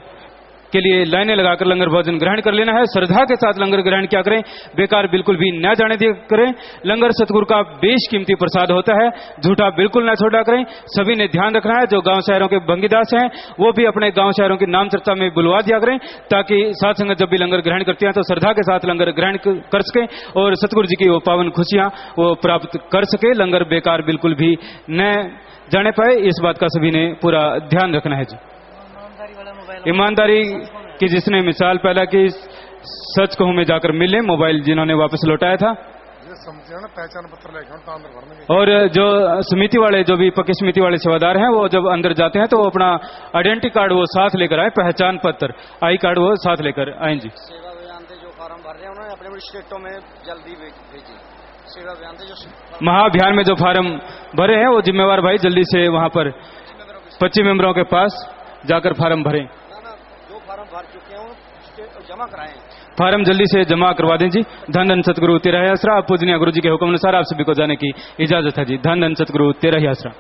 के लिए लाइनें लगाकर लंगर भोजन ग्रहण कर लेना है। श्रद्धा के साथ लंगर ग्रहण क्या करें, बेकार बिल्कुल भी न जाने दिया करें। लंगर सतगुरु का बेशकीमती प्रसाद होता है, झूठा बिल्कुल न छोड़ा करें। सभी ने ध्यान रखना है, जो गांव शहरों के भंगीदास हैं वो भी अपने गांव शहरों की नाम चर्चा में बुलवा दिया करें, ताकि साथ संगत जब भी लंगर ग्रहण करती हैं तो श्रद्धा के साथ लंगर ग्रहण कर सके और सतगुरु जी की वो पावन खुशियां वो प्राप्त कर सके। लंगर बेकार बिल्कुल भी न जाने पाए, इस बात का सभी ने पूरा ध्यान रखना है जी। ईमानदारी की जिसने मिसाल पैदा की, सच कहूं में जाकर मिले, मोबाइल जिन्होंने वापस लौटाया था। पहचान पत्र लेकर और जो समिति वाले, जो भी पक्की समिति वाले सेवादार हैं, वो जब अंदर जाते हैं तो अपना आइडेंटिटी कार्ड वो साथ लेकर आए, पहचान पत्र आई कार्ड वो साथ लेकर आए जी। सेवा अभियान जो फॉर्म भर रहे हैं उन्होंने अपने स्टेटों में जल्दी भेजी। सेवा अभियान जो महाअभियान में जो फार्म भरे हैं वो जिम्मेवार भाई जल्दी से वहां पर 25 मेंबरों के पास जाकर फार्म भरें। जो फार्म भर चुके हैं जमा कराएं, फार्म जल्दी से जमा करवा दें जी। धन धन सतगुरु तेरा ही आसरा। आप पूजनीय गुरु जी के हुक्म अनुसार आप सभी को जाने की इजाजत है जी। धन धन सतगुरु तेरा ही आसरा।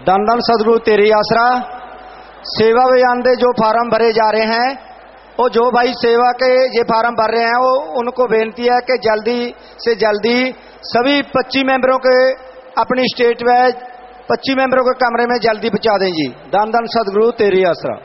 धन धन सदगुरु तेरी आसरा। सेवा अभियान दे जो फार्म भरे जा रहे हैं, वो जो भाई सेवा के ये फार्म भर रहे हैं, वो उनको बेनती है कि जल्दी से जल्दी सभी 25 मेंबरों के अपनी स्टेट वाइज 25 मेंबरों के कमरे में जल्दी पहुंचा दें जी। धन धन सदगुरु तेरी आसरा।